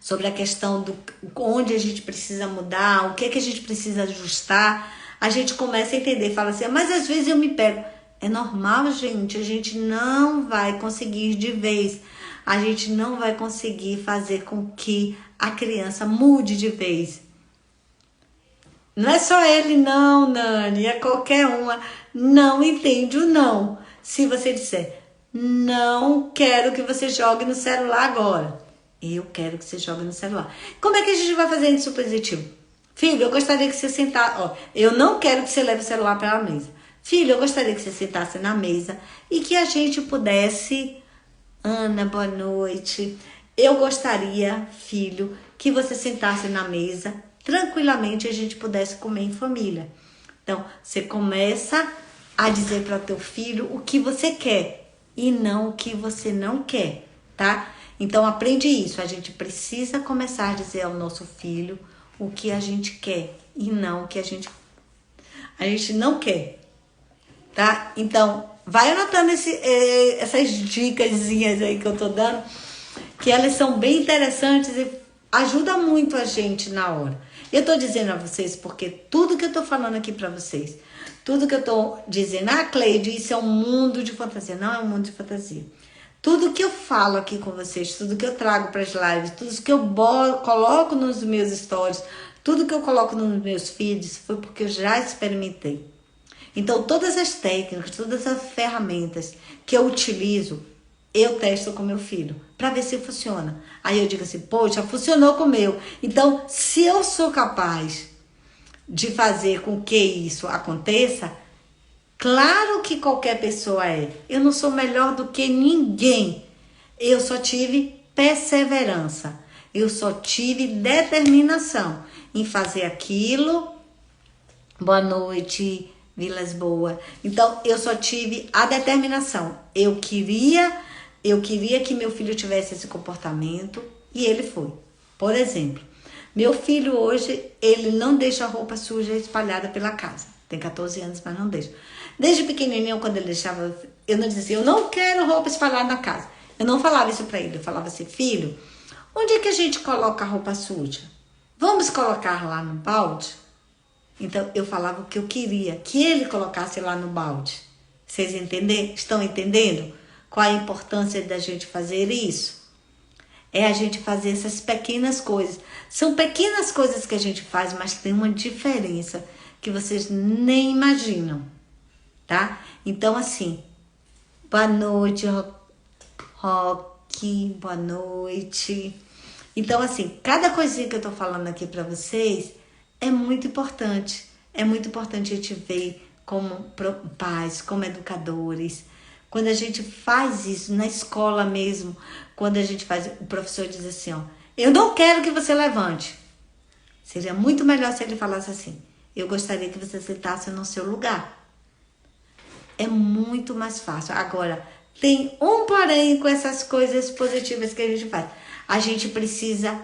sobre a questão do onde a gente precisa mudar, o que é que a gente precisa ajustar. A gente começa a entender, fala assim, mas às vezes eu me pego. É normal, gente, a gente não vai conseguir de vez. A gente não vai conseguir fazer com que a criança mude de vez. Não é só ele não, Nani, é qualquer uma. Não entende o não. Se você disser, não quero que você jogue no celular agora. Eu quero que você jogue no celular. Como é que a gente vai fazer isso positivo? Filho, eu gostaria que você sentasse. Ó, eu não quero que você leve o celular para a mesa. Filho, eu gostaria que você sentasse na mesa e que a gente pudesse... Ana, boa noite. Eu gostaria, filho, que você sentasse na mesa, tranquilamente, a gente pudesse comer em família. Então, você começa a dizer para teu filho o que você quer e não o que você não quer, tá? Então, aprende isso. A gente precisa começar a dizer ao nosso filho o que a gente quer e não o que a gente não quer, tá? Então, vai anotando essas dicasinhas aí que eu tô dando, que elas são bem interessantes e ajudam muito a gente na hora. Eu tô dizendo a vocês porque tudo que eu tô falando aqui pra vocês, tudo que eu tô dizendo, Cleide, isso é um mundo de fantasia. Não é um mundo de fantasia. Tudo que eu falo aqui com vocês, tudo que eu trago para as lives, tudo que eu coloco nos meus stories, tudo que eu coloco nos meus feeds, foi porque eu já experimentei. Então, todas as técnicas, todas as ferramentas que eu utilizo, eu testo com meu filho, para ver se funciona. Aí eu digo assim, poxa, funcionou com o meu. Então, se eu sou capaz de fazer com que isso aconteça, claro que qualquer pessoa é. Eu não sou melhor do que ninguém. Eu só tive perseverança. Eu só tive determinação em fazer aquilo. Boa noite, Vilas Boa. Então, eu só tive a determinação. Eu queria que meu filho tivesse esse comportamento e ele foi. Por exemplo, meu filho hoje, ele não deixa a roupa suja espalhada pela casa. Tem 14 anos, mas não deixa. Desde pequenininho, quando ele deixava, eu não dizia assim, eu não quero roupa espalhada na casa. Eu não falava isso pra ele. Eu falava assim, filho, onde é que a gente coloca a roupa suja? Vamos colocar lá no balde? Então, eu falava o que eu queria, que ele colocasse lá no balde. Vocês estão entendendo qual a importância da gente fazer isso? É a gente fazer essas pequenas coisas. São pequenas coisas que a gente faz, mas tem uma diferença que vocês nem imaginam, tá? Então, assim, boa noite, Rock, boa noite. Então, assim, cada coisinha que eu tô falando aqui pra vocês é muito importante. É muito importante a gente ver como pais, como educadores. Quando a gente faz isso na escola mesmo, quando a gente faz, o professor diz assim, ó, eu não quero que você levante. Seria muito melhor se ele falasse assim, eu gostaria que você sentasse no seu lugar. É muito mais fácil. Agora, tem um porém com essas coisas positivas que a gente faz. A gente precisa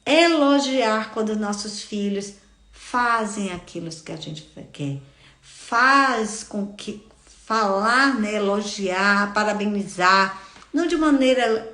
elogiar quando nossos filhos fazem aquilo que a gente quer. Faz com que falar, né, elogiar, parabenizar, não de maneira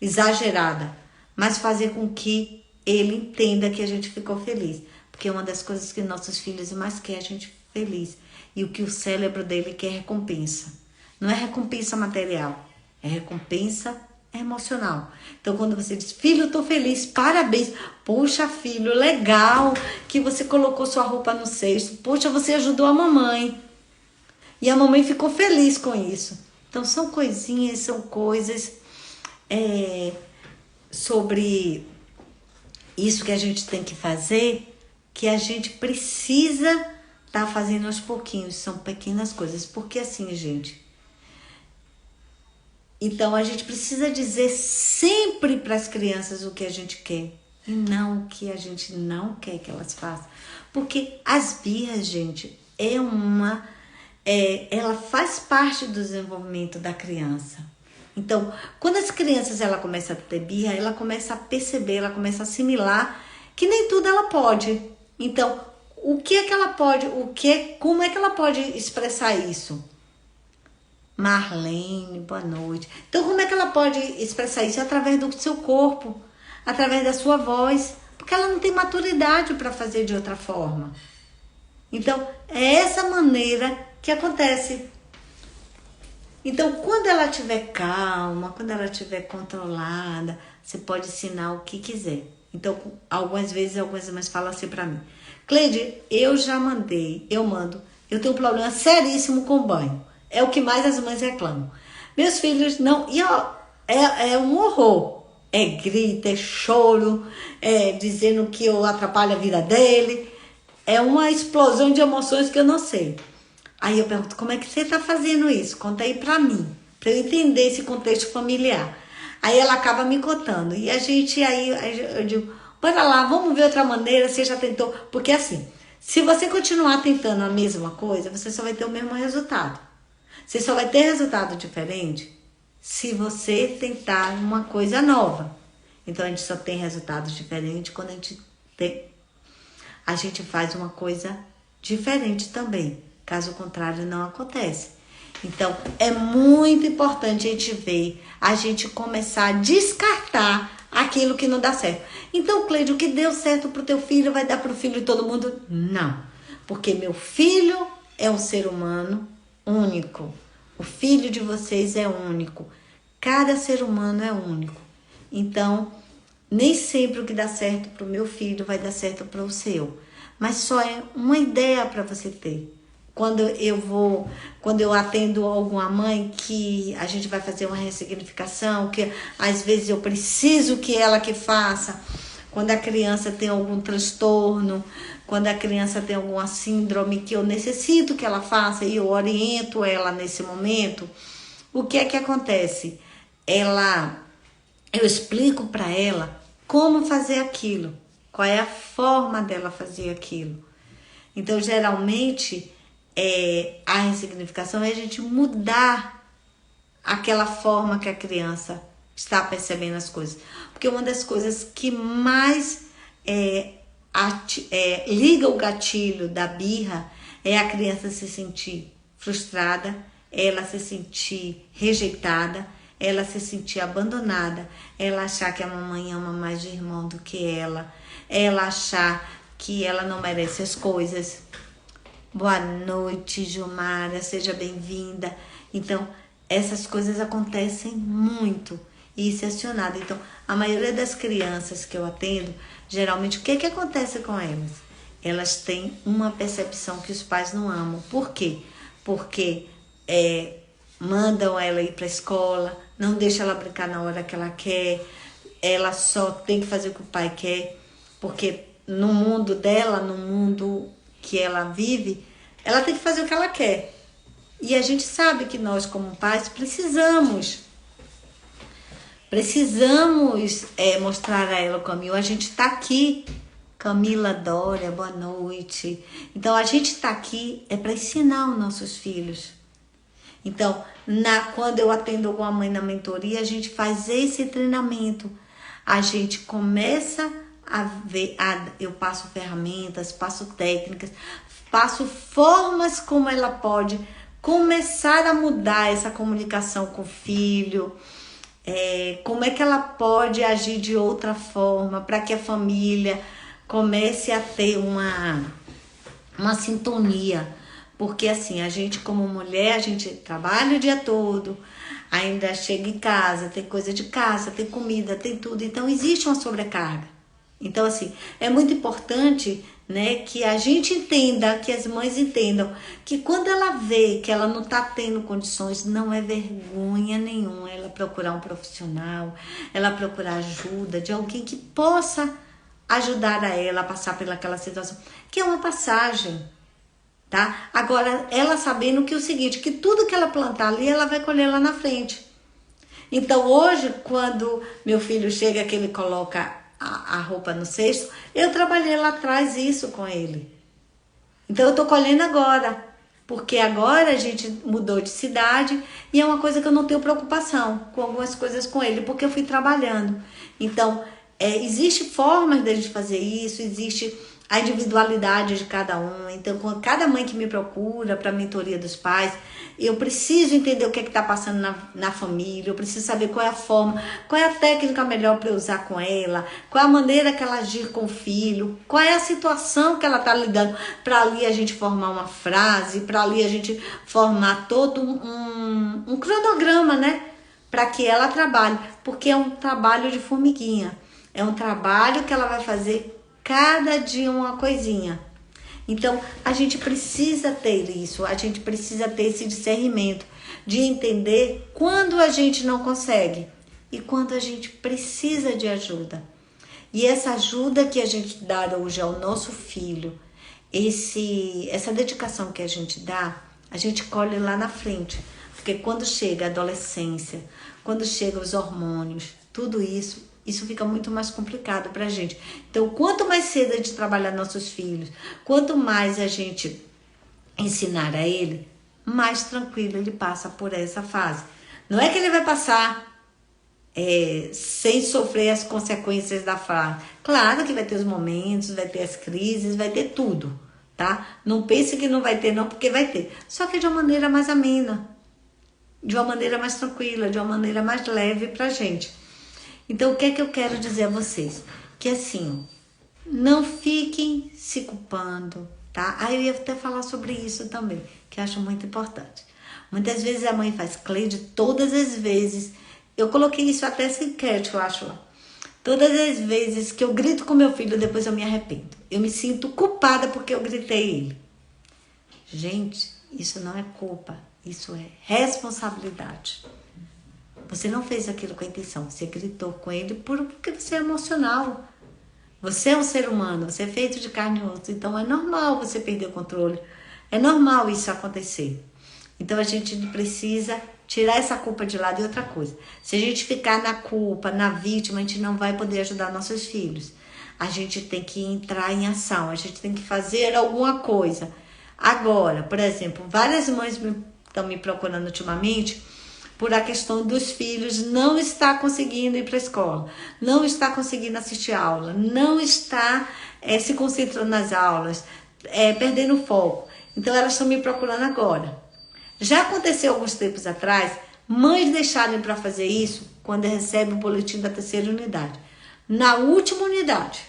exagerada, mas fazer com que ele entenda que a gente ficou feliz. Porque uma das coisas que nossos filhos mais querem é a gente feliz. E o que o cérebro dele quer é recompensa. Não é recompensa material, é recompensa emocional. Então, quando você diz, filho, eu tô feliz, parabéns. Poxa, filho, legal que você colocou sua roupa no cesto. Poxa, você ajudou a mamãe. E a mamãe ficou feliz com isso. Então, são coisinhas, são coisas sobre isso que a gente tem que fazer, que a gente precisa estar fazendo aos pouquinhos. São pequenas coisas. Porque assim, gente... Então, a gente precisa dizer sempre para as crianças o que a gente quer e não o que a gente não quer que elas façam. Porque as birras, gente, ela faz parte do desenvolvimento da criança. Então, quando as crianças ela começa a ter birra, ela começa a perceber, ela começa a assimilar que nem tudo ela pode. Então, o que é que ela pode, como é que ela pode expressar isso? Marlene, boa noite. Então, como é que ela pode expressar isso? Através do seu corpo, através da sua voz, porque ela não tem maturidade para fazer de outra forma. Então, é essa maneira que acontece. Então, quando ela estiver calma, quando ela estiver controlada, você pode ensinar o que quiser. Então, algumas vezes, algumas mães falam assim pra mim: Cleide, eu já mandei, eu mando, eu tenho um problema seríssimo com banho. É o que mais as mães reclamam. Meus filhos não, e ó, é um horror. É grito, é choro, é dizendo que eu atrapalho a vida dele. É uma explosão de emoções que eu não sei. Aí eu pergunto, como é que você está fazendo isso? Conta aí pra mim, pra eu entender esse contexto familiar. Aí ela acaba me contando. E a gente, aí eu digo, bora lá, vamos ver outra maneira, você já tentou. Porque assim, se você continuar tentando a mesma coisa, você só vai ter o mesmo resultado. Você só vai ter resultado diferente se você tentar uma coisa nova. Então a gente só tem resultados diferentes quando a gente faz uma coisa diferente também. Caso contrário, não acontece. Então, é muito importante a gente ver, a gente começar a descartar aquilo que não dá certo. Então, Cleide, o que deu certo pro teu filho vai dar pro filho de todo mundo? Não. Porque meu filho é um ser humano único. O filho de vocês é único. Cada ser humano é único. Então, nem sempre o que dá certo pro meu filho vai dar certo pro seu. Mas só é uma ideia para você ter. Quando eu atendo alguma mãe que a gente vai fazer uma ressignificação, que às vezes eu preciso que ela que faça, quando a criança tem algum transtorno, quando a criança tem alguma síndrome que eu necessito que ela faça e eu oriento ela nesse momento, o que é que acontece? Eu explico para ela como fazer aquilo, qual é a forma dela fazer aquilo. Então, geralmente, a ressignificação é a gente mudar aquela forma que a criança está percebendo as coisas. Porque uma das coisas que mais liga o gatilho da birra é a criança se sentir frustrada, ela se sentir rejeitada, ela se sentir abandonada, ela achar que a mamãe ama mais o irmão do que ela achar que ela não merece as coisas. Boa noite, Gilmara, seja bem-vinda. Então, essas coisas acontecem muito e isso é acionado. Então, a maioria das crianças que eu atendo, geralmente, o que que acontece com elas? Elas têm uma percepção que os pais não amam. Por quê? Porque mandam ela ir para a escola, não deixam ela brincar na hora que ela quer, ela só tem que fazer o que o pai quer, porque no mundo dela, no mundo que ela vive, ela tem que fazer o que ela quer. E a gente sabe que nós, como pais, precisamos mostrar a ela o caminho. A gente está aqui. Camila Dória, boa noite. Então, a gente está aqui para ensinar os nossos filhos. Então, quando eu atendo alguma mãe na mentoria, a gente faz esse treinamento. A gente começa a ver, eu passo ferramentas, passo técnicas, passo formas como ela pode começar a mudar essa comunicação com o filho, como é que ela pode agir de outra forma para que a família comece a ter uma sintonia. Porque assim, a gente como mulher, a gente trabalha o dia todo, ainda chega em casa, tem coisa de casa, tem comida, tem tudo. Então existe uma sobrecarga. Então assim, é muito importante, né, que a gente entenda, que as mães entendam, que quando ela vê que ela não está tendo condições, não é vergonha nenhuma ela procurar um profissional, ela procurar ajuda de alguém que possa ajudar a ela a passar pelaquela situação, que é uma passagem. Tá? Agora, ela sabendo que é o seguinte, que tudo que ela plantar ali, ela vai colher lá na frente. Então, hoje, quando meu filho chega, que ele coloca a roupa no cesto, eu trabalhei lá atrás isso com ele. Então, eu tô colhendo agora. Porque agora a gente mudou de cidade e é uma coisa que eu não tenho preocupação com algumas coisas com ele, porque eu fui trabalhando. Então, existe formas da gente fazer isso, existe a individualidade de cada um. Então, com cada mãe que me procura para a mentoria dos pais, eu preciso entender o que está passando na família, eu preciso saber qual é a forma, qual é a técnica melhor para eu usar com ela, qual é a maneira que ela agir com o filho, qual é a situação que ela está lidando, para ali a gente formar uma frase, para ali a gente formar todo um cronograma, né? Para que ela trabalhe, porque é um trabalho de formiguinha, é um trabalho que ela vai fazer cada dia uma coisinha. Então, a gente precisa ter isso, a gente precisa ter esse discernimento de entender quando a gente não consegue e quando a gente precisa de ajuda. E essa ajuda que a gente dá hoje ao nosso filho, essa dedicação que a gente dá, a gente colhe lá na frente. Porque quando chega a adolescência, quando chegam os hormônios, tudo isso fica muito mais complicado pra gente. Então, quanto mais cedo a gente trabalhar nossos filhos, quanto mais a gente ensinar a ele, mais tranquilo ele passa por essa fase. Não é que ele vai passar sem sofrer as consequências da fase. Claro que vai ter os momentos, vai ter as crises, vai ter tudo, tá? Não pense que não vai ter não, porque vai ter. Só que de uma maneira mais amena, de uma maneira mais tranquila, de uma maneira mais leve pra gente. Então, o que é que eu quero dizer a vocês? Que assim, não fiquem se culpando, tá? Eu ia até falar sobre isso também, que eu acho muito importante. Muitas vezes a mãe faz, Cleide, todas as vezes, eu coloquei isso até essa enquete, eu acho lá. Todas as vezes que eu grito com meu filho, depois eu me arrependo. Eu me sinto culpada porque eu gritei ele. Gente, isso não é culpa, isso é responsabilidade. Você não fez aquilo com a intenção, você gritou com ele porque você é emocional. Você é um ser humano, você é feito de carne e osso, então é normal você perder o controle. É normal isso acontecer. Então a gente precisa tirar essa culpa de lado. E outra coisa, se a gente ficar na culpa, na vítima, a gente não vai poder ajudar nossos filhos. A gente tem que entrar em ação, a gente tem que fazer alguma coisa. Agora, por exemplo, várias mães estão me procurando ultimamente por a questão dos filhos não estar conseguindo ir para a escola, não está conseguindo assistir aula, não está se concentrando nas aulas, perdendo o foco. Então elas estão me procurando agora. Já aconteceu alguns tempos atrás, mães deixarem para fazer isso quando recebe o boletim da terceira unidade. Na última unidade.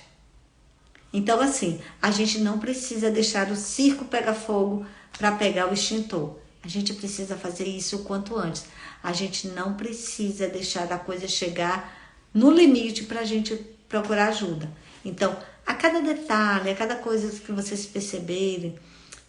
Então assim, a gente não precisa deixar o circo pegar fogo para pegar o extintor. A gente precisa fazer isso o quanto antes. A gente não precisa deixar a coisa chegar no limite para a gente procurar ajuda. Então, a cada detalhe, a cada coisa que vocês perceberem,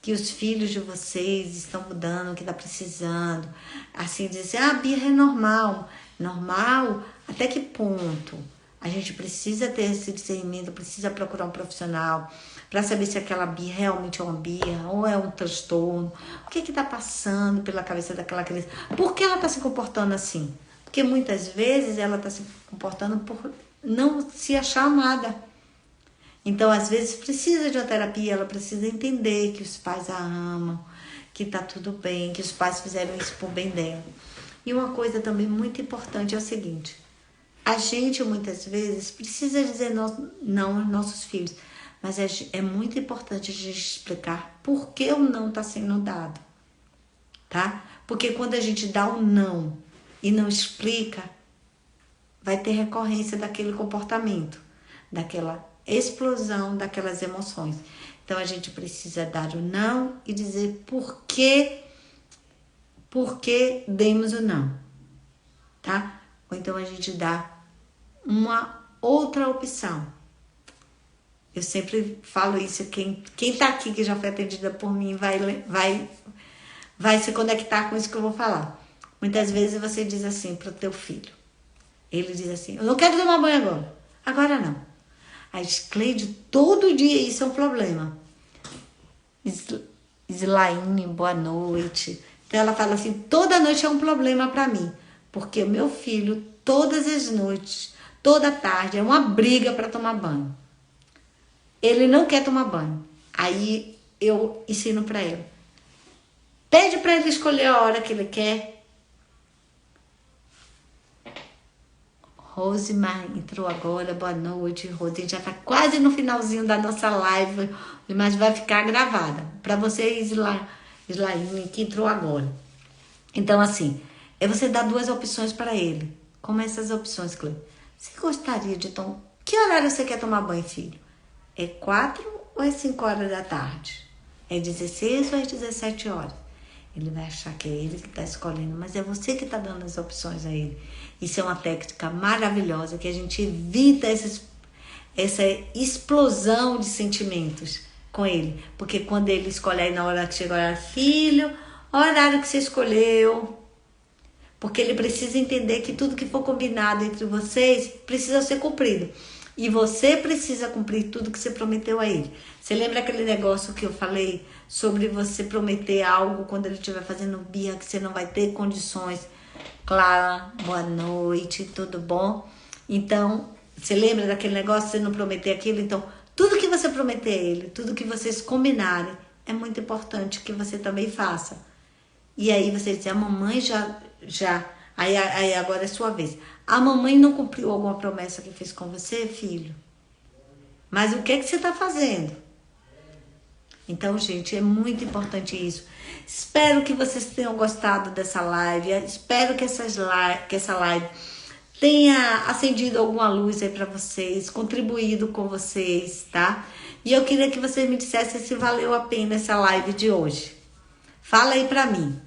que os filhos de vocês estão mudando, que está precisando, assim, dizer, birra é normal. Normal? Até que ponto? A gente precisa ter esse discernimento, precisa procurar um profissional para saber se aquela birra realmente é uma birra ou é um transtorno. O que está passando pela cabeça daquela criança? Por que ela está se comportando assim? Porque muitas vezes ela está se comportando por não se achar amada. Então, às vezes, precisa de uma terapia, ela precisa entender que os pais a amam, que está tudo bem, que os pais fizeram isso por bem dela. E uma coisa também muito importante é o seguinte, a gente muitas vezes precisa dizer não aos nossos filhos, mas é muito importante a gente explicar por que o não está sendo dado, tá? Porque quando a gente dá um não e não explica, vai ter recorrência daquele comportamento, daquela explosão daquelas emoções. Então a gente precisa dar o não e dizer por que demos o não, tá? Ou então a gente dá uma outra opção. Eu sempre falo isso, quem tá aqui que já foi atendida por mim vai se conectar com isso que eu vou falar. Muitas vezes você diz assim pro teu filho, ele diz assim, eu não quero tomar banho agora. Agora não. A Cleide, todo dia isso é um problema. Islaine, boa noite. Então ela fala assim, toda noite é um problema para mim, porque o meu filho, todas as noites, toda tarde, é uma briga para tomar banho. Ele não quer tomar banho. Aí eu ensino para ele, Pede para ele escolher a hora que ele quer. Rosemar entrou agora, boa noite. Rose, já tá quase no finalzinho da nossa live, mas vai ficar gravada. Para você, Islaine, que entrou agora. Então, assim, é você dar duas opções para ele. Como essas opções, Cleide? Você gostaria de tomar... Que horário você quer tomar banho, filho? É 4 ou é 5 horas da tarde? É 16 ou é 17 horas? Ele vai achar que é ele que está escolhendo, mas é você que está dando as opções a ele. Isso é uma técnica maravilhosa, que a gente evita essa explosão de sentimentos com ele. Porque quando ele escolhe aí na hora que chega o horário, filho, o horário que você escolheu. Porque ele precisa entender que tudo que for combinado entre vocês precisa ser cumprido. E você precisa cumprir tudo que você prometeu a ele. Você lembra aquele negócio que eu falei sobre você prometer algo quando ele estiver fazendo birra, que você não vai ter condições? Clara, boa noite, tudo bom? Então, você lembra daquele negócio, você não prometer aquilo? Então, tudo que você prometer a ele, tudo que vocês combinarem, é muito importante que você também faça. E aí você diz, a mamãe aí agora é sua vez. A mamãe não cumpriu alguma promessa que fez com você, filho? Mas o que é que você está fazendo? Então, gente, é muito importante isso. Espero que vocês tenham gostado dessa live. Espero que essa live tenha acendido alguma luz aí para vocês, contribuído com vocês, tá? E eu queria que vocês me dissessem se valeu a pena essa live de hoje. Fala aí para mim.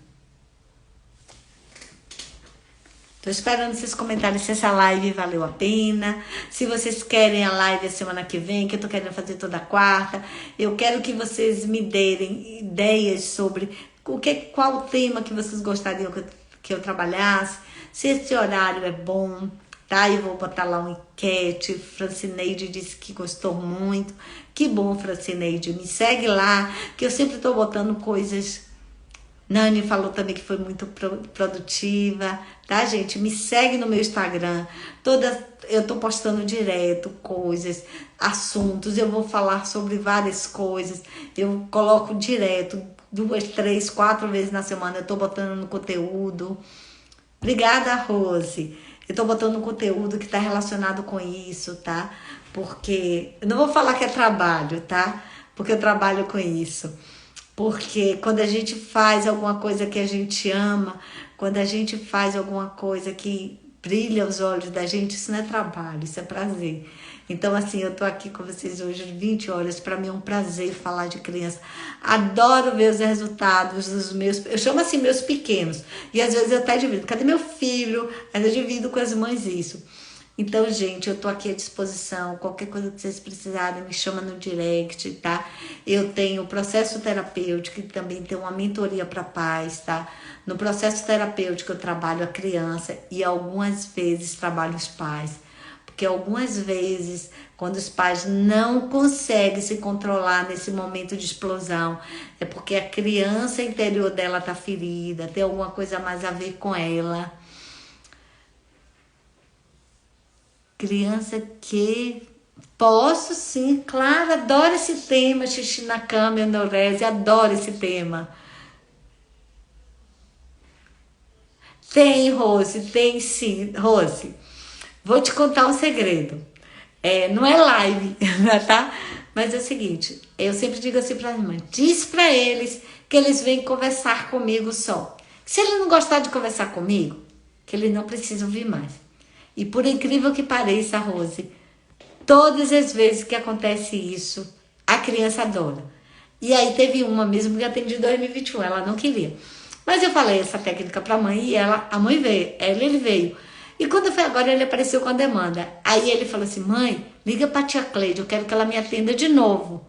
Tô esperando vocês comentarem se essa live valeu a pena, se vocês querem a live a semana que vem, que eu tô querendo fazer toda quarta. Eu quero que vocês me derem ideias sobre qual o tema que vocês gostariam que eu trabalhasse, se esse horário é bom, tá? Eu vou botar lá uma enquete. Francineide disse que gostou muito. Que bom, Francineide. Me segue lá, que eu sempre tô botando coisas... Nani falou também que foi muito produtiva, tá, gente? Me segue no meu Instagram. Eu tô postando direto coisas, assuntos. Eu vou falar sobre várias coisas. Eu coloco direto, 2, 3, 4 vezes na semana. Eu tô botando no conteúdo. Obrigada, Rose. Eu tô botando um conteúdo que tá relacionado com isso, tá? Porque eu não vou falar que é trabalho, tá? Porque eu trabalho com isso. Porque quando a gente faz alguma coisa que a gente ama, quando a gente faz alguma coisa que brilha os olhos da gente, isso não é trabalho, isso é prazer. Então, assim, eu tô aqui com vocês hoje 20 horas, para mim é um prazer falar de criança. Adoro ver os resultados dos meus... Eu chamo assim meus pequenos. E às vezes eu até divido. Cadê meu filho? Mas eu divido com as mães isso. Então, gente, eu tô aqui à disposição. Qualquer coisa que vocês precisarem, me chama no direct, tá? Eu tenho o processo terapêutico, que também tem uma mentoria para pais, tá? No processo terapêutico eu trabalho a criança e algumas vezes trabalho os pais. Porque algumas vezes, quando os pais não conseguem se controlar nesse momento de explosão, é porque a criança interior dela tá ferida, tem alguma coisa mais a ver com ela. Criança que... Posso sim, claro, adoro esse tema, xixi na cama, enorese, adoro esse tema. Tem, Rose, tem sim, Rose. Vou te contar um segredo. Não é live, tá? Mas é o seguinte, eu sempre digo assim para as mães, diz para eles que eles vêm conversar comigo só. Se ele não gostar de conversar comigo, que eles não precisam vir mais. E por incrível que pareça, Rose, todas as vezes que acontece isso, a criança adora. E aí teve uma mesmo que atendi em 2021, ela não queria. Mas eu falei essa técnica pra mãe e a mãe veio, ele veio. E quando foi agora, ele apareceu com a demanda. Aí ele falou assim, mãe, liga pra tia Cleide, eu quero que ela me atenda de novo.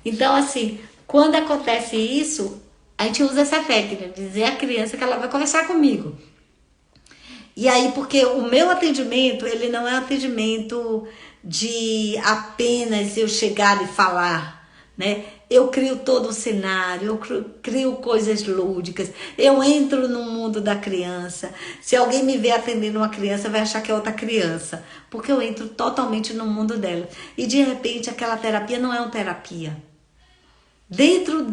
Então, assim, quando acontece isso, a gente usa essa técnica, dizer à criança que ela vai conversar comigo. E aí, porque o meu atendimento, ele não é um atendimento de apenas eu chegar e falar, né? Eu crio todo o cenário, eu crio coisas lúdicas, eu entro no mundo da criança. Se alguém me ver atendendo uma criança, vai achar que é outra criança, porque eu entro totalmente no mundo dela. E de repente, aquela terapia não é uma terapia. dentro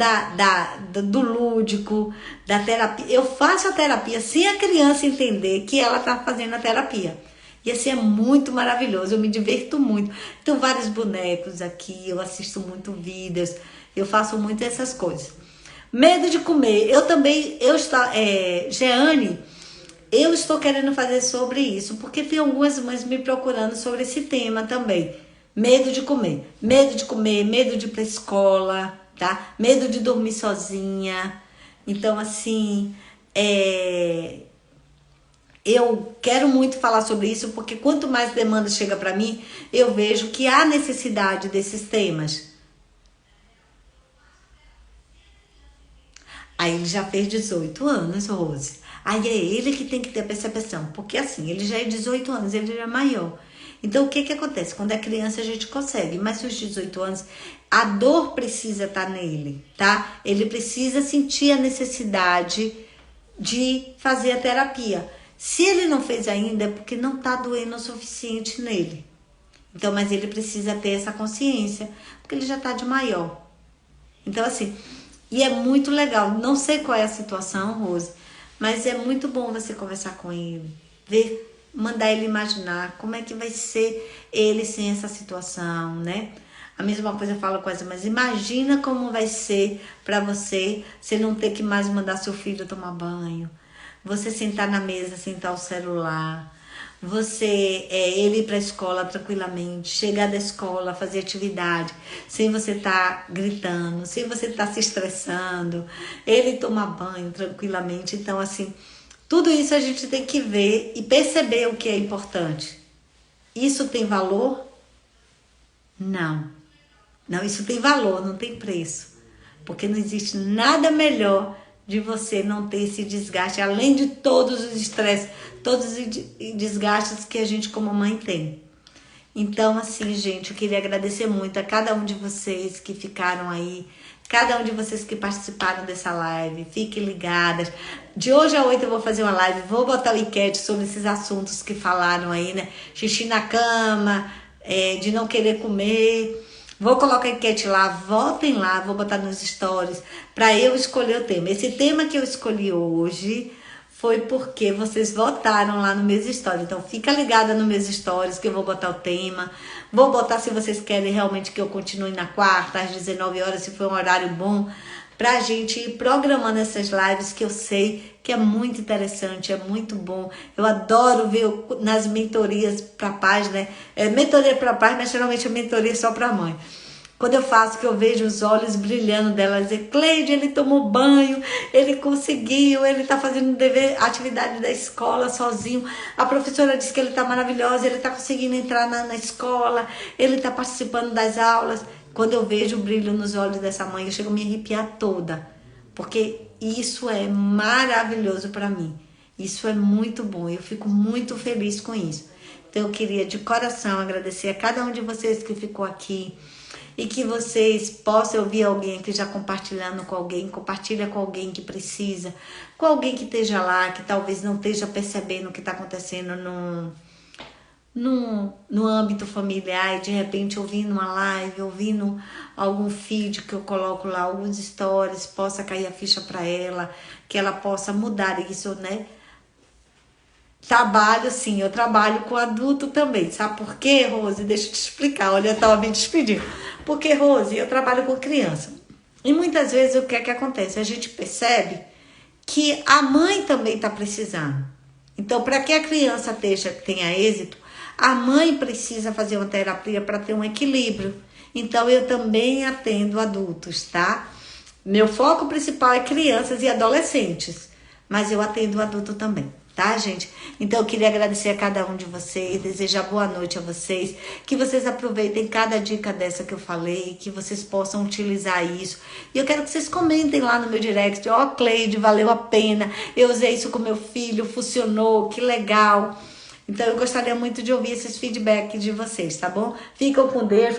do lúdico, da terapia. Eu faço a terapia sem a criança entender que ela está fazendo a terapia. E assim é muito maravilhoso, eu me diverto muito. Tenho vários bonecos aqui, eu assisto muito vídeos, eu faço muito essas coisas. Medo de comer, Jeane, eu estou querendo fazer sobre isso, porque tem algumas mães me procurando sobre esse tema também. Medo de comer, medo de ir pra escola, tá? Medo de dormir sozinha. Então, assim, eu quero muito falar sobre isso, porque quanto mais demanda chega para mim, eu vejo que há necessidade desses temas. Aí ele já fez 18 anos, Rose. Aí é ele que tem que ter a percepção, porque assim, ele já é 18 anos, ele já é maior. Então, o que que acontece? Quando é criança, a gente consegue, mas aos 18 anos, a dor precisa estar nele, tá? Ele precisa sentir a necessidade de fazer a terapia. Se ele não fez ainda, é porque não tá doendo o suficiente nele. Então, mas ele precisa ter essa consciência, porque ele já tá de maior. Então, assim, e é muito legal. Não sei qual é a situação, Rose, mas é muito bom você conversar com ele, ver, mandar ele imaginar como é que vai ser ele sem essa situação, né? A mesma coisa eu falo com essa, mas imagina como vai ser para você não ter que mais mandar seu filho tomar banho, você sentar na mesa, sentar o celular, ele ir para a escola tranquilamente, chegar da escola, fazer atividade, sem você estar gritando, sem você estar se estressando, ele tomar banho tranquilamente. Então, assim, tudo isso a gente tem que ver e perceber o que é importante. Isso tem valor? Não. Não, isso tem valor, não tem preço. Porque não existe nada melhor de você não ter esse desgaste, além de todos os estresses, todos os desgastes que a gente como mãe tem. Então, assim, gente, eu queria agradecer muito a cada um de vocês que ficaram aí, cada um de vocês que participaram dessa live. Fiquem ligadas. De hoje a 8 eu vou fazer uma live, vou botar o enquete sobre esses assuntos que falaram aí, né? Xixi na cama, de não querer comer. Vou colocar a enquete lá, votem lá, vou botar nos stories para eu escolher o tema. Esse tema que eu escolhi hoje foi porque vocês votaram lá no meus stories. Então fica ligada nos meus stories que eu vou botar o tema. Vou botar se vocês querem realmente que eu continue na quarta, às 19 horas, se for um horário bom, pra gente ir programando essas lives que eu sei que é muito interessante, é muito bom. Eu adoro ver nas mentorias para pais, né? Mentoria para pais, mas geralmente é mentoria só para mãe. Quando eu faço, que eu vejo os olhos brilhando dela, dizer, Cleide, ele tomou banho, ele conseguiu, ele tá fazendo atividade da escola sozinho. A professora disse que ele tá maravilhoso, ele tá conseguindo entrar na escola, ele tá participando das aulas. Quando eu vejo o brilho nos olhos dessa mãe, eu chego a me arrepiar toda. Porque isso é maravilhoso para mim. Isso é muito bom. Eu fico muito feliz com isso. Então eu queria de coração agradecer a cada um de vocês que ficou aqui. E que vocês possam ouvir alguém que já compartilhando com alguém, compartilha com alguém que precisa, com alguém que esteja lá, que talvez não esteja percebendo o que está acontecendo no âmbito familiar, e de repente ouvindo uma live, ouvindo algum feed que eu coloco lá, alguns stories, possa cair a ficha para ela, que ela possa mudar isso, né? Trabalho, sim, eu trabalho com adulto também. Sabe por quê, Rose? Deixa eu te explicar. Olha, eu estava me despedindo. Porque, Rose, eu trabalho com criança. E muitas vezes o que é que acontece? A gente percebe que a mãe também está precisando. Então, para que a criança tenha êxito, a mãe precisa fazer uma terapia para ter um equilíbrio. Então, eu também atendo adultos, tá? Meu foco principal é crianças e adolescentes. Mas eu atendo adulto também. Tá, gente? Então eu queria agradecer a cada um de vocês, desejar boa noite a vocês, que vocês aproveitem cada dica dessa que eu falei, que vocês possam utilizar isso. E eu quero que vocês comentem lá no meu direct, Cleide, valeu a pena, eu usei isso com meu filho, funcionou, que legal. Então eu gostaria muito de ouvir esses feedbacks de vocês, tá bom? Ficam com Deus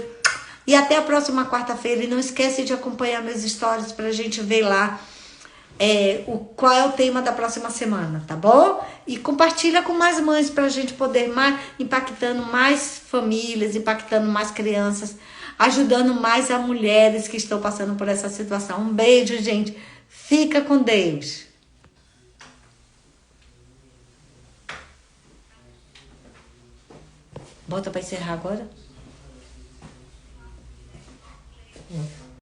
e até a próxima quarta-feira. E não esquece de acompanhar meus stories pra gente ver lá qual é o tema da próxima semana, tá bom? E compartilha com mais mães pra gente poder impactando mais famílias, impactando mais crianças ajudando mais as mulheres que estão passando por essa situação. Um beijo, gente. Fica com Deus. Bota para encerrar agora.